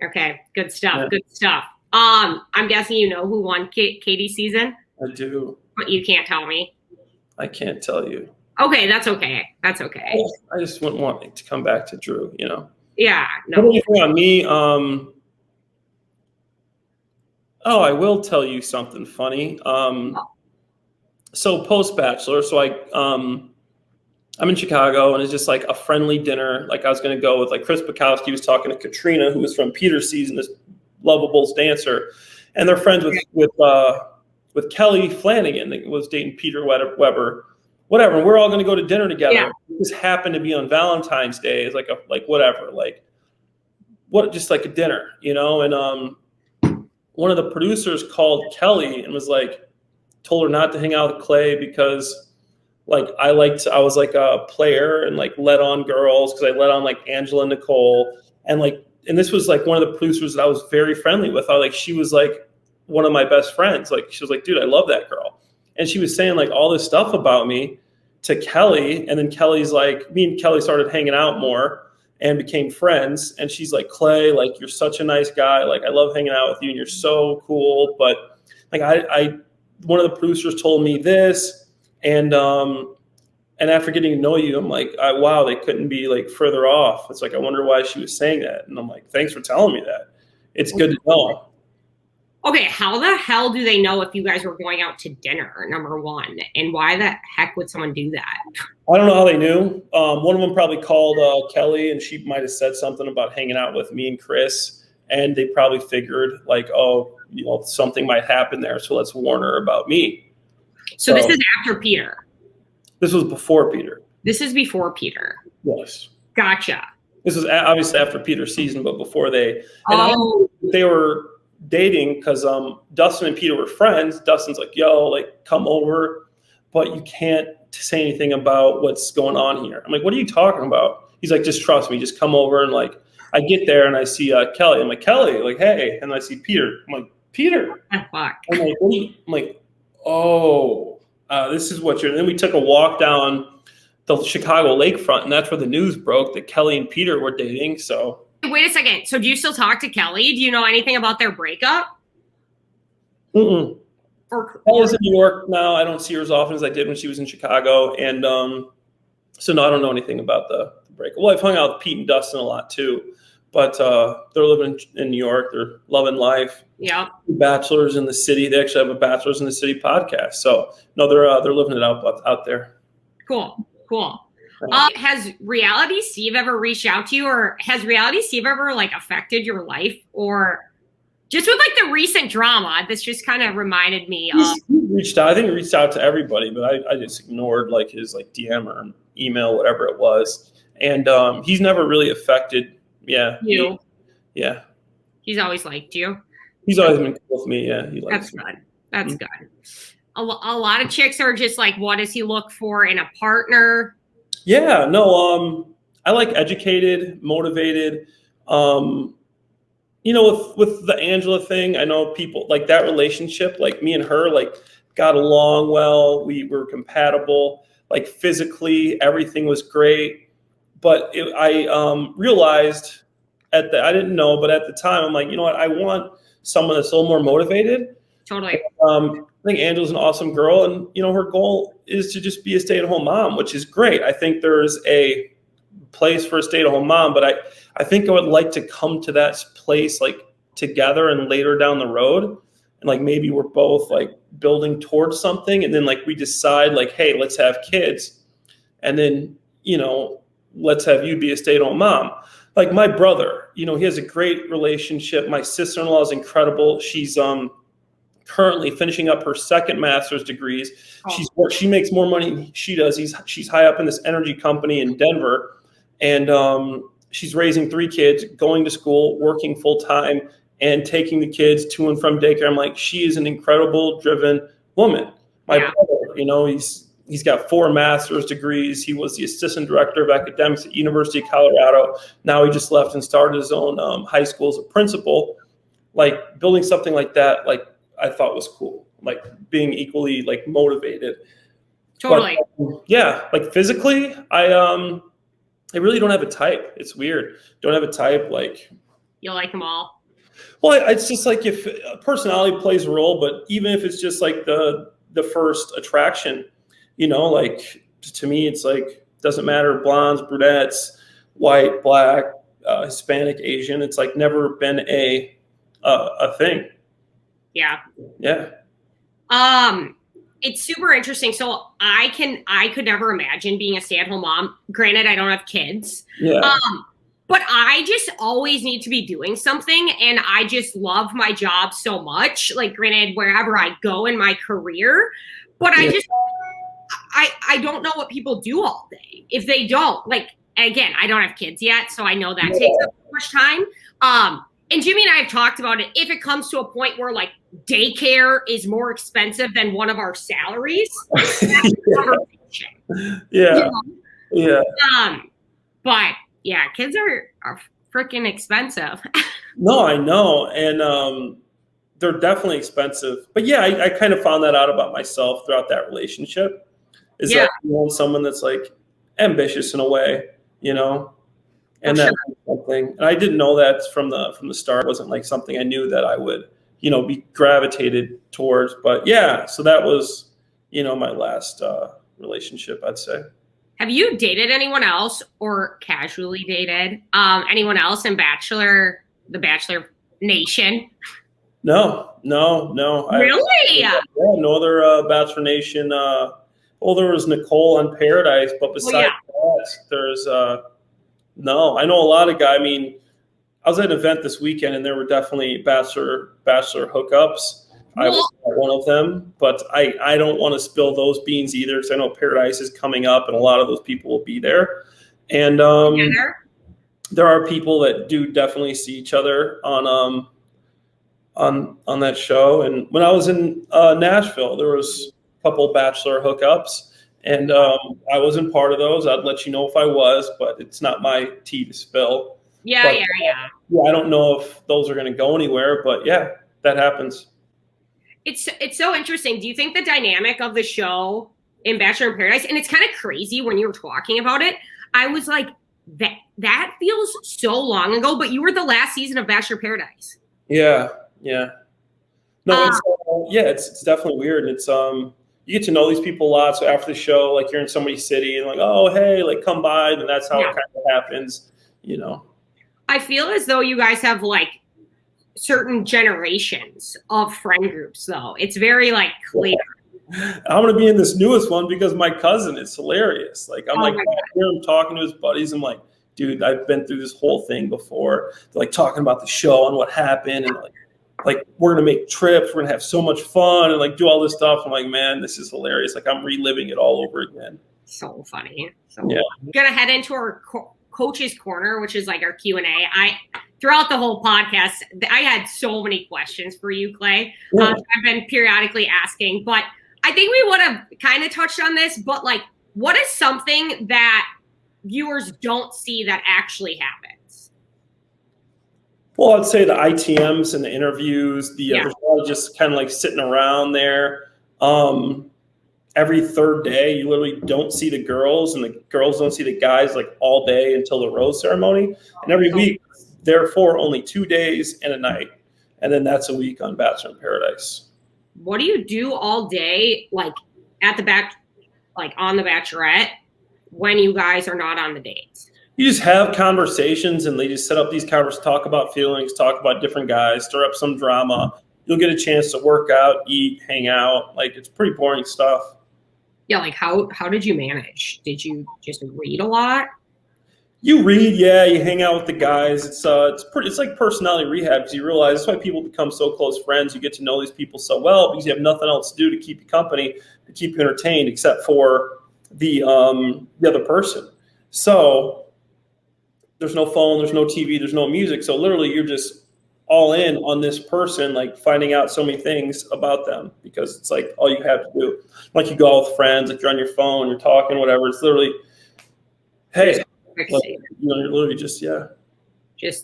Okay, good stuff. Yeah. Good stuff. I'm guessing you know who won Katie's season? I do. But you can't tell me. I can't tell you. Okay, that's okay. That's okay. I just wouldn't want it to come back to Drew, Yeah, no. On me, I will tell you something funny. So post-Bachelor, I'm in Chicago, and it's just like a friendly dinner. Like I was going to go with like Chris Bukowski was talking to Katrina, who was from Peter's season, this Lovables dancer, and they're friends with Kelly Flanagan, that was dating Peter Weber. Whatever, and we're all going to go to dinner together. Yeah. It just happened to be on Valentine's Day. It's like whatever just like a dinner, and one of the producers called Kelly and was like, told her not to hang out with Clay because like I was like a player and like led on girls because I led on like Angela and Nicole and this was like one of the producers that I was very friendly with. She was like one of my best friends. Like she was like, dude, I love that girl. And she was saying like all this stuff about me to Kelly. And then Kelly's like, me and Kelly started hanging out more and became friends. And she's like, Clay, like you're such a nice guy. Like I love hanging out with you and you're so cool. But like one of the producers told me this and after getting to know you, I'm like, wow, they couldn't be like further off. It's like, I wonder why she was saying that. And I'm like, thanks for telling me that. It's good to know. Okay, how the hell do they know if you guys were going out to dinner, number one? And why the heck would someone do that? I don't know how they knew. One of them probably called Kelly, and she might have said something about hanging out with me and Chris. And they probably figured like, oh, something might happen there. So let's warn her about me. So this is after Peter. This was before Peter. This is before Peter. Yes. Gotcha. This is obviously after Peter's season, but before they were dating because Dustin and Peter were friends. Dustin's like, yo, like come over, but you can't say anything about what's going on here. I'm like, what are you talking about? He's like, just trust me, just come over. And like, I get there and I see Kelly. I'm like, Kelly, like, hey. And I see Peter. I'm like, Peter. Oh, fuck. I'm like, what are you? I'm like, oh. This is what you're. And then we took a walk down the Chicago lakefront, and that's where the news broke that Kelly and Peter were dating. So wait a second. So do you still talk to Kelly? Do you know anything about their breakup? Kelly's in New York now. I don't see her as often as I did when she was in Chicago, and so no, I don't know anything about the breakup. Well, I've hung out with Pete and Dustin a lot too, but they're living in New York. They're loving life. Yeah. Bachelors in the City. They actually have a Bachelors in the City podcast. So no, they're living it out there. Cool. Has Reality Steve ever reached out to you, or has Reality Steve ever like affected your life, or just with like the recent drama? This just kind of reminded me of. He reached out. I think he reached out to everybody, but I just ignored like his like DM or email, whatever it was. And he's never really affected. Yeah. You. Yeah. He's always liked you. He's always been cool with me. Yeah, he likes me. Good. That's good. A lot of chicks are just like, what does he look for in a partner? Yeah, no, I like educated, motivated. With the Angela thing, I know people like that relationship, like me and her, like got along well. We were compatible, like physically, everything was great. But I realized I didn't know, but at the time, I'm like, you know what? I want someone that's a little more motivated. Totally. I think Angela's an awesome girl, and her goal is to just be a stay-at-home mom, which is great. I think there's a place for a stay-at-home mom, but I think I would like to come to that place like together and later down the road, and like maybe we're both like building towards something, and then like we decide like, hey, let's have kids, and then let's have you be a stay-at-home mom. Like my brother, he has a great relationship. My sister-in-law is incredible. She's currently finishing up her second master's degrees. Oh. She makes more money than she does. She's high up in this energy company in Denver, and she's raising 3 kids, going to school, working full time, and taking the kids to and from daycare. I'm like, she is an incredible, driven woman. My brother, he's got 4 master's degrees. He was the assistant director of academics at University of Colorado. Now he just left and started his own high school as a principal. Like building something like that, like I thought was cool. Like being equally like motivated. Totally. But, yeah, like physically, I really don't have a type. It's weird. Don't have a type. Like you like them all. Well, it's just like if personality plays a role, but even if it's just like the first attraction, like to me, it's like doesn't matter blondes, brunettes, white, black, Hispanic, Asian. It's like never been a thing. Yeah. Yeah. It's super interesting. So I could never imagine being a stay-at-home mom. Granted, I don't have kids. Yeah. But I just always need to be doing something, and I just love my job so much. Like, granted, wherever I go in my career, but I don't know what people do all day if they don't. Like, again, I don't have kids yet, so I know that takes up so much time. And Jimmy and I have talked about it. If it comes to a point where like daycare is more expensive than one of our salaries, that's a conversation. Yeah. You know? Yeah. But yeah, kids are freaking expensive. No, I know. And they're definitely expensive. But yeah, I kind of found that out about myself throughout that relationship. Is that you want someone that's like ambitious in a way, you know? And that's something. And I didn't know that from the start. It wasn't like something I knew that I would, be gravitated towards. But yeah, so that was, my last relationship, I'd say. Have you dated anyone else or casually dated anyone else in the Bachelor Nation? No. Really? No other Bachelor Nation. There was Nicole on Paradise, but besides that, there's no. I know a lot of guys. I mean, I was at an event this weekend, and there were definitely Bachelor hookups. I was one of them, but I don't want to spill those beans either, because I know Paradise is coming up, and a lot of those people will be there. And there are people that do definitely see each other on that show. And when I was in Nashville, there was a couple Bachelor hookups, and I wasn't part of those. I'd let you know if I was, but it's not my tea to spill. Yeah. I don't know if those are going to go anywhere, but yeah, that happens. It's so interesting. Do you think the dynamic of the show in Bachelor in Paradise, and it's kind of crazy when you were talking about it, I was like, that feels so long ago, but you were the last season of Bachelor Paradise. Yeah. No, it's definitely weird. And it's you get to know these people a lot. So after the show, like you're in somebody's city and like, oh hey, like come by, and that's how it kind of happens, I feel as though you guys have like certain generations of friend groups, though. It's very like clear. I'm gonna be in this newest one because my cousin is hilarious. Like I'm I'm talking to his buddies. I'm like, dude, I've been through this whole thing before. They're like talking about the show and what happened, and like we're gonna make trips. We're gonna have so much fun and like do all this stuff. I'm like, man, this is hilarious. Like I'm reliving it all over again. So funny. We're gonna head into our coach's corner, which is like our Q&A. Throughout the whole podcast, I had so many questions for you, Clay. I've been periodically asking, but I think we would have kind of touched on this, but like, what is something that viewers don't see that actually happens? Well, I'd say the ITMs and the interviews, there's a lot of just kind of like sitting around there. Every third day, you literally don't see the girls, and the girls don't see the guys like all day until the rose ceremony. And every week, therefore, only 2 days and a night. And then that's a week on Bachelor in Paradise. What do you do all day, like at the back, like on the Bachelorette, when you guys are not on the dates? You just have conversations, and they just set up these conversations, talk about feelings, talk about different guys, stir up some drama. You'll get a chance to work out, eat, hang out. Like, it's pretty boring stuff. Yeah, like how did you manage? Did you just read a lot? You read, you hang out with the guys. It's like personality rehab, because you realize that's why people become so close friends. You get to know these people so well because you have nothing else to do to keep you company, to keep you entertained, except for the other person. So there's no phone, there's no TV, there's no music. So literally you're just all in on this person, like finding out so many things about them, because it's like all you have to do. Like you go out with friends, like you're on your phone, you're talking, whatever. It's literally, hey, you're literally just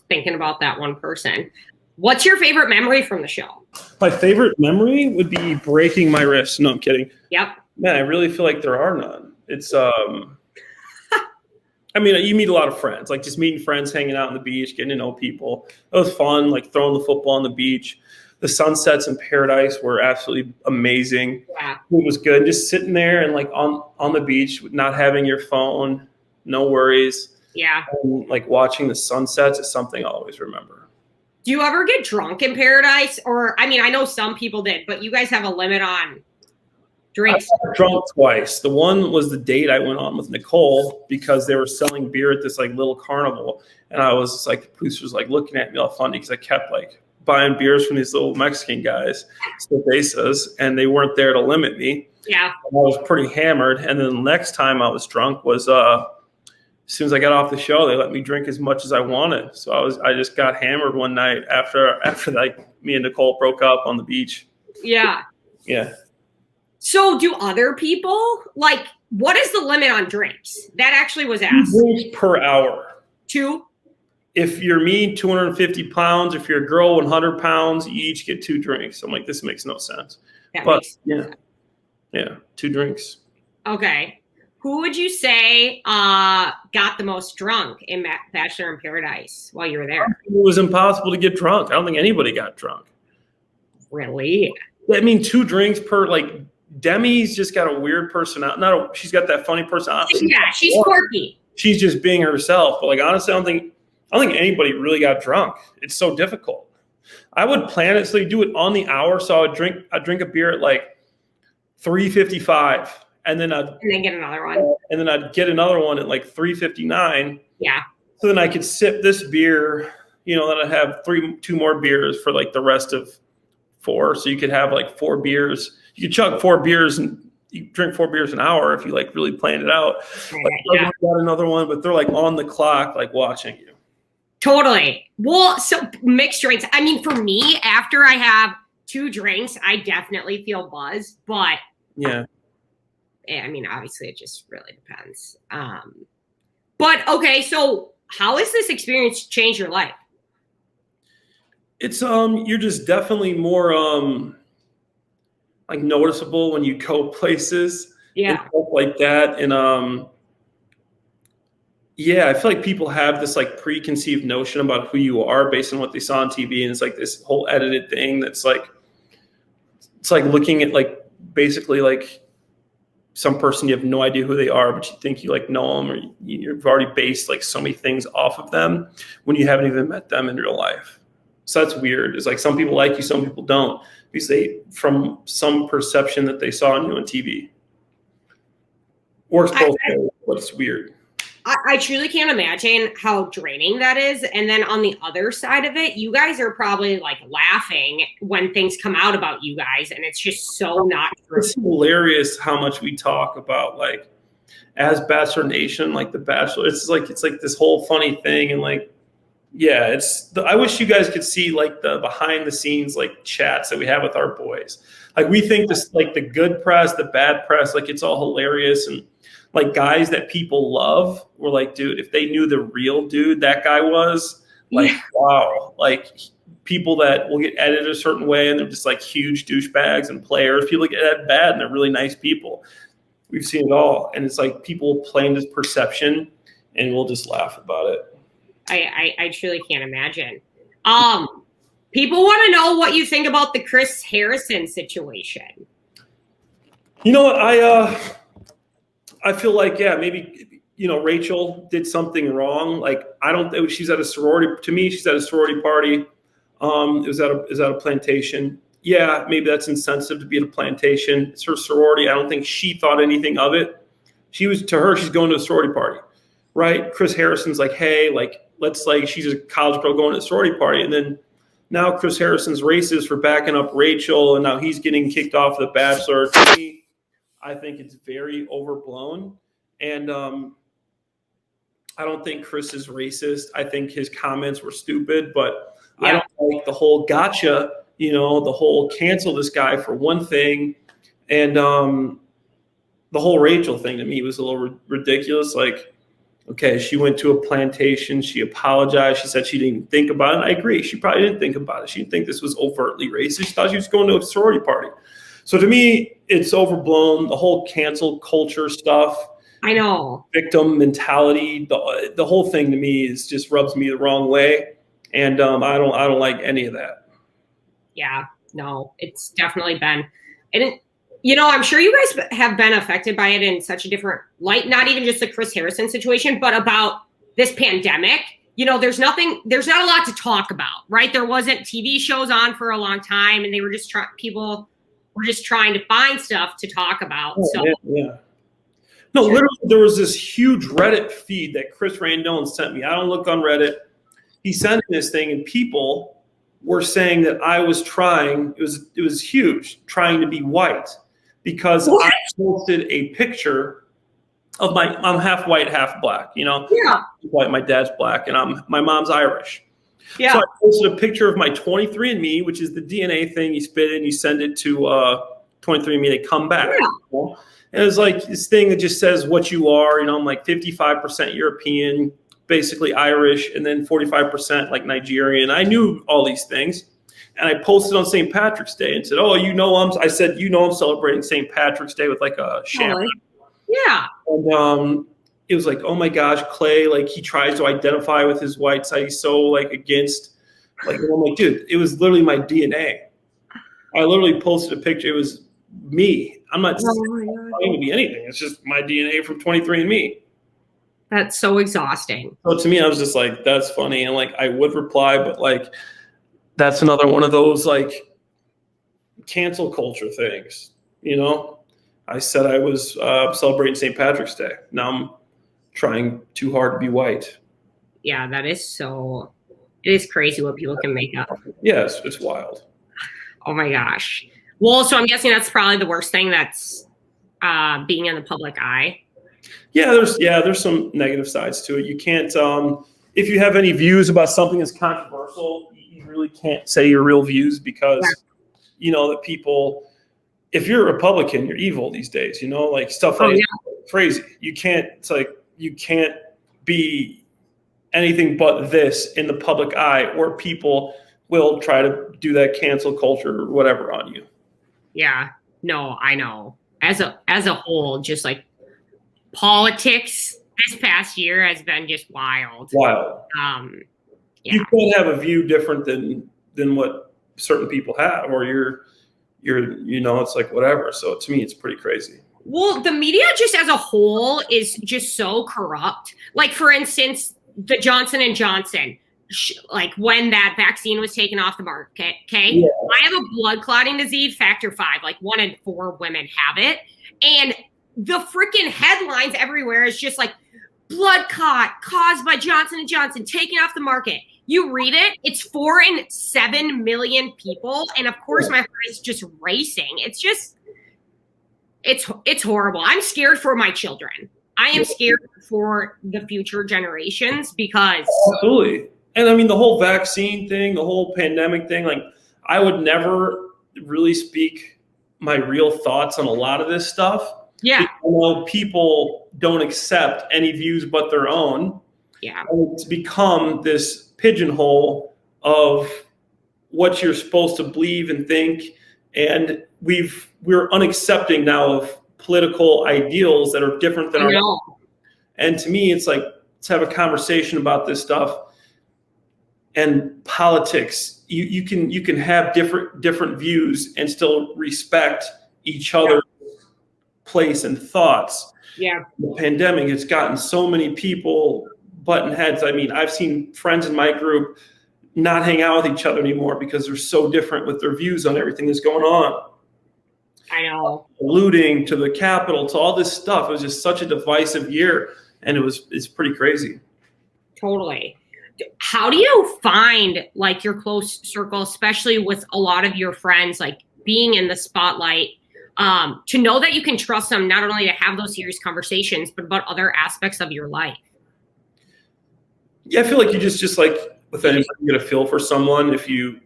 thinking about that one person. What's your favorite memory from the show? My favorite memory would be breaking my wrist. No, I'm kidding. Yep. Man, I really feel like there are none. It's I mean, you meet a lot of friends, like just meeting friends, hanging out on the beach, getting to know people. It was fun, like throwing the football on the beach. The sunsets in Paradise were absolutely amazing. Yeah. It was good. Just sitting there and like on the beach, not having your phone, no worries. Yeah. And, like watching the sunsets is something I'll always remember. Do you ever get drunk in Paradise? Or, I mean, I know some people did, but you guys have a limit on drinks. I got drunk twice. The one was the date I went on with Nicole, because they were selling beer at this like little carnival. And I was just, like, the police was like looking at me all funny because I kept like buying beers from these little Mexican guys, cervezas, and they weren't there to limit me. Yeah. And I was pretty hammered. And then the next time I was drunk was as soon as I got off the show, they let me drink as much as I wanted. So I just got hammered one night after like me and Nicole broke up on the beach. Yeah. Yeah. So do other people, like, what is the limit on drinks? That actually was asked. 2 drinks per hour. 2? If you're me, 250 pounds. If you're a girl, 100 pounds, you each get 2 drinks. I'm like, this makes no sense. Yeah, 2 drinks. Okay. Who would you say got the most drunk in Bachelor in Paradise while you were there? It was impossible to get drunk. I don't think anybody got drunk. Really? I mean, 2 drinks per, like, Demi's just got a weird personality. She's got that funny personality. Yeah, she's quirky. She's just being herself. But, like, honestly, I don't think anybody really got drunk. It's so difficult. I would plan it so you do it on the hour. So I'd drink a beer at like 3:55, and then get another one. And then I'd get another one at like 3:59. Yeah. So then I could sip this beer, then I'd have 2 more beers for like the rest of 4. So you could have like 4 beers. You could chug 4 beers and you drink 4 beers an hour if you like really planned it out. Yeah. Got another one, but they're like on the clock, like watching you. Totally. Well, so mixed drinks. I mean, for me, after I have 2 drinks, I definitely feel buzzed. But yeah, I mean, obviously, it just really depends. But okay, so how has this experience changed your life? It's you're just definitely more like noticeable when you go places. Yeah. And stuff like that. And yeah, I feel like people have this like preconceived notion about who you are based on what they saw on TV. And it's like this whole edited thing that's like, it's like looking at like basically like some person you have no idea who they are, but you think you like know them, or you've already based like so many things off of them when you haven't even met them in real life. So that's weird. It's like some people like you, some people don't, because they from some perception that they saw on you on TV. Works both ways, but it's weird. I truly can't imagine how draining that is. And then on the other side of it, you guys are probably like laughing when things come out about you guys. And it's just so not true. It's hilarious how much we talk about like as Bachelor Nation, like the Bachelor. It's like this whole funny thing. And like, yeah, I wish you guys could see like the behind the scenes like chats that we have with our boys. Like we think this like the good press, the bad press, like it's all hilarious. And like guys that people love were like, dude, if they knew the real dude that guy was, like, wow. Like people that will get edited a certain way and they're just like huge douchebags and players. People get that bad and they're really nice people. We've seen it all. And it's like people playing this perception and we'll just laugh about it. I truly can't imagine. People want to know what you think about the Chris Harrison situation. You know what? I feel like, yeah, maybe, Rachel did something wrong. Like, I don't think she's at a sorority. To me, she's at a sorority party. It was at a plantation. Yeah, maybe that's insensitive to be at a plantation. It's her sorority. I don't think she thought anything of it. She's going to a sorority party, right? Chris Harrison's like, hey, like, she's a college girl going to a sorority party. And then now Chris Harrison's racist for backing up Rachel. And now he's getting kicked off The Bachelor. To me, I think it's very overblown. And I don't think Chris is racist. I think his comments were stupid, but yeah. I don't like the whole gotcha, the whole cancel this guy for one thing. And the whole Rachel thing to me was a little ridiculous. Like, okay, she went to a plantation. She apologized. She said she didn't even think about it. And I agree. She probably didn't think about it. She didn't think this was overtly racist. She thought she was going to a sorority party. So to me, it's overblown. The whole cancel culture stuff. I know. Victim mentality. The whole thing to me just rubs me the wrong way, and I don't like any of that. Yeah, no, it's definitely been, and I'm sure you guys have been affected by it in such a different light. Not even just the Chris Harrison situation, but about this pandemic. There's not a lot to talk about, right? There wasn't TV shows on for a long time, and they were just people. We're just trying to find stuff to talk about. Yeah. No, literally, there was this huge Reddit feed that Chris Randolph sent me. I don't look on Reddit. He sent me this thing, and people were saying that I was trying. It was huge, trying to be white because I posted a picture I'm half white, half black, you know. Yeah. White, my dad's black, and my mom's Irish. Yeah. So I posted a picture of my 23andMe, which is the DNA thing. You spit it, you send it to 23andMe, they come back. Yeah. And it's like this thing that just says what you are. You know, I'm like 55% European, basically Irish, and then 45% like Nigerian. I knew all these things. And I posted on St. Patrick's Day and said, oh, I said, I'm celebrating St. Patrick's Day with like a champagne. Yeah. And it was like, oh my gosh, Clay, like he tries to identify with his white side. He's so like against, like, and I'm like, dude, it was literally my DNA. I literally posted a picture. It was me. I'm not trying to be anything. It's just my DNA from 23andMe. That's so exhausting. So to me, I was just like, that's funny. And like, I would reply, but like, that's another one of those like cancel culture things, you know? I said I was celebrating St. Patrick's Day. Now I'm trying too hard to be white. Yeah, it is crazy what people can make up. Yes, it's wild. Oh my gosh. Well, so I'm guessing that's probably the worst thing, that's being in the public eye. Yeah, there's some negative sides to it. You can't, if you have any views about something that's controversial, you really can't say your real views because, that people, if you're a Republican, you're evil these days, like stuff like crazy. You can't be anything but this in the public eye, or people will try to do that cancel culture or whatever on you. Yeah, no, I know. As a whole, just like politics this past year has been just wild. Wild. Yeah. You can't have a view different than what certain people have, or you're it's like whatever. So to me, it's pretty crazy. Well, the media just as a whole is just so corrupt. Like, for instance, the Johnson & Johnson, like when that vaccine was taken off the market, okay? Yeah. I have a blood clotting disease, factor 5, like 1 in 4 women have it. And the freaking headlines everywhere is just like, blood clot caused by Johnson & Johnson taken off the market. You read it, it's 4 in 7 million people. And of course, my heart is just racing. It's just, it's horrible. I'm scared for my children. I am scared for the future generations because. Absolutely. And I mean, the whole vaccine thing, the whole pandemic thing, like I would never really speak my real thoughts on a lot of this stuff. Yeah. People don't accept any views but their own. Yeah. And it's become this pigeonhole of what you're supposed to believe and think. And we're unaccepting now of political ideals that are different than our own. And to me, it's like, let's have a conversation about this stuff. And politics, you can have different views and still respect each other's place and thoughts. Yeah. The pandemic has gotten so many people button heads. I mean, I've seen friends in my group not hang out with each other anymore because they're so different with their views on everything that's going on. I know. Alluding to the Capitol, to all this stuff. It was just such a divisive year, and it's pretty crazy. Totally. How do you find like your close circle, especially with a lot of your friends, like being in the spotlight, to know that you can trust them not only to have those serious conversations, but about other aspects of your life? Yeah, I feel like you just like with anybody, you get a feel for someone. If you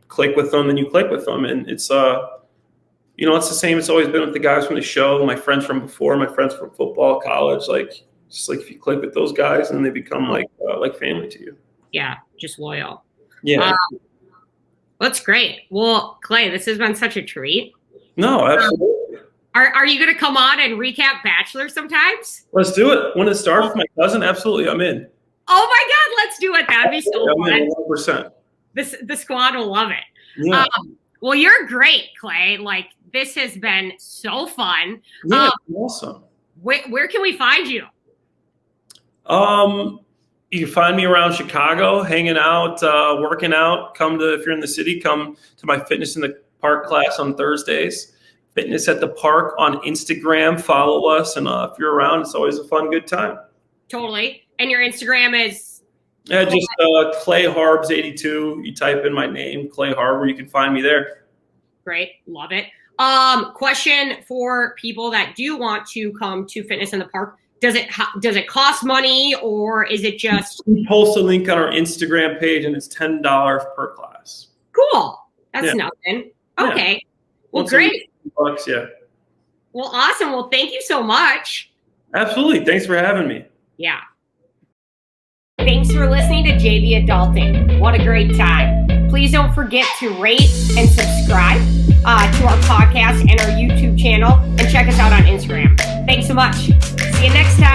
click with them, then you click with them, and it's it's the same. It's always been with the guys from the show, my friends from before, my friends from football, college. Like, just like if you click with those guys, and they become like family to you. Yeah, just loyal. Yeah. That's great. Well, Clay, this has been such a treat. No, absolutely. Are you going to come on and recap Bachelor sometimes? Let's do it. When it starts with my cousin, absolutely, I'm in. Oh my God, let's do it. That'd be so fun. 100%. The squad will love it. Yeah. Well, you're great, Clay. Like, this has been so fun. Yeah, awesome. Where can we find you? You can find me around Chicago, hanging out, working out. If you're in the city, come to my Fitness in the Park class on Thursdays. Fitness at the Park on Instagram. Follow us, and if you're around, it's always a fun, good time. Totally. And your Instagram is? Yeah, just Clay Harbs 82. You type in my name, Clay Harbor. You can find me there. Great. Love it. Question for people that do want to come to Fitness in the Park. Does it cost money, or is it just? We post a link on our Instagram page, and it's $10 per class. Cool. That's nothing. Okay. Yeah. Well, great. $10, yeah. Well, awesome. Well, thank you so much. Absolutely. Thanks for having me. Yeah. Thanks for listening to JV Adulting. What a great time. Please don't forget to rate and subscribe to our podcast and our YouTube channel, and check us out on Instagram. Thanks so much. See you next time.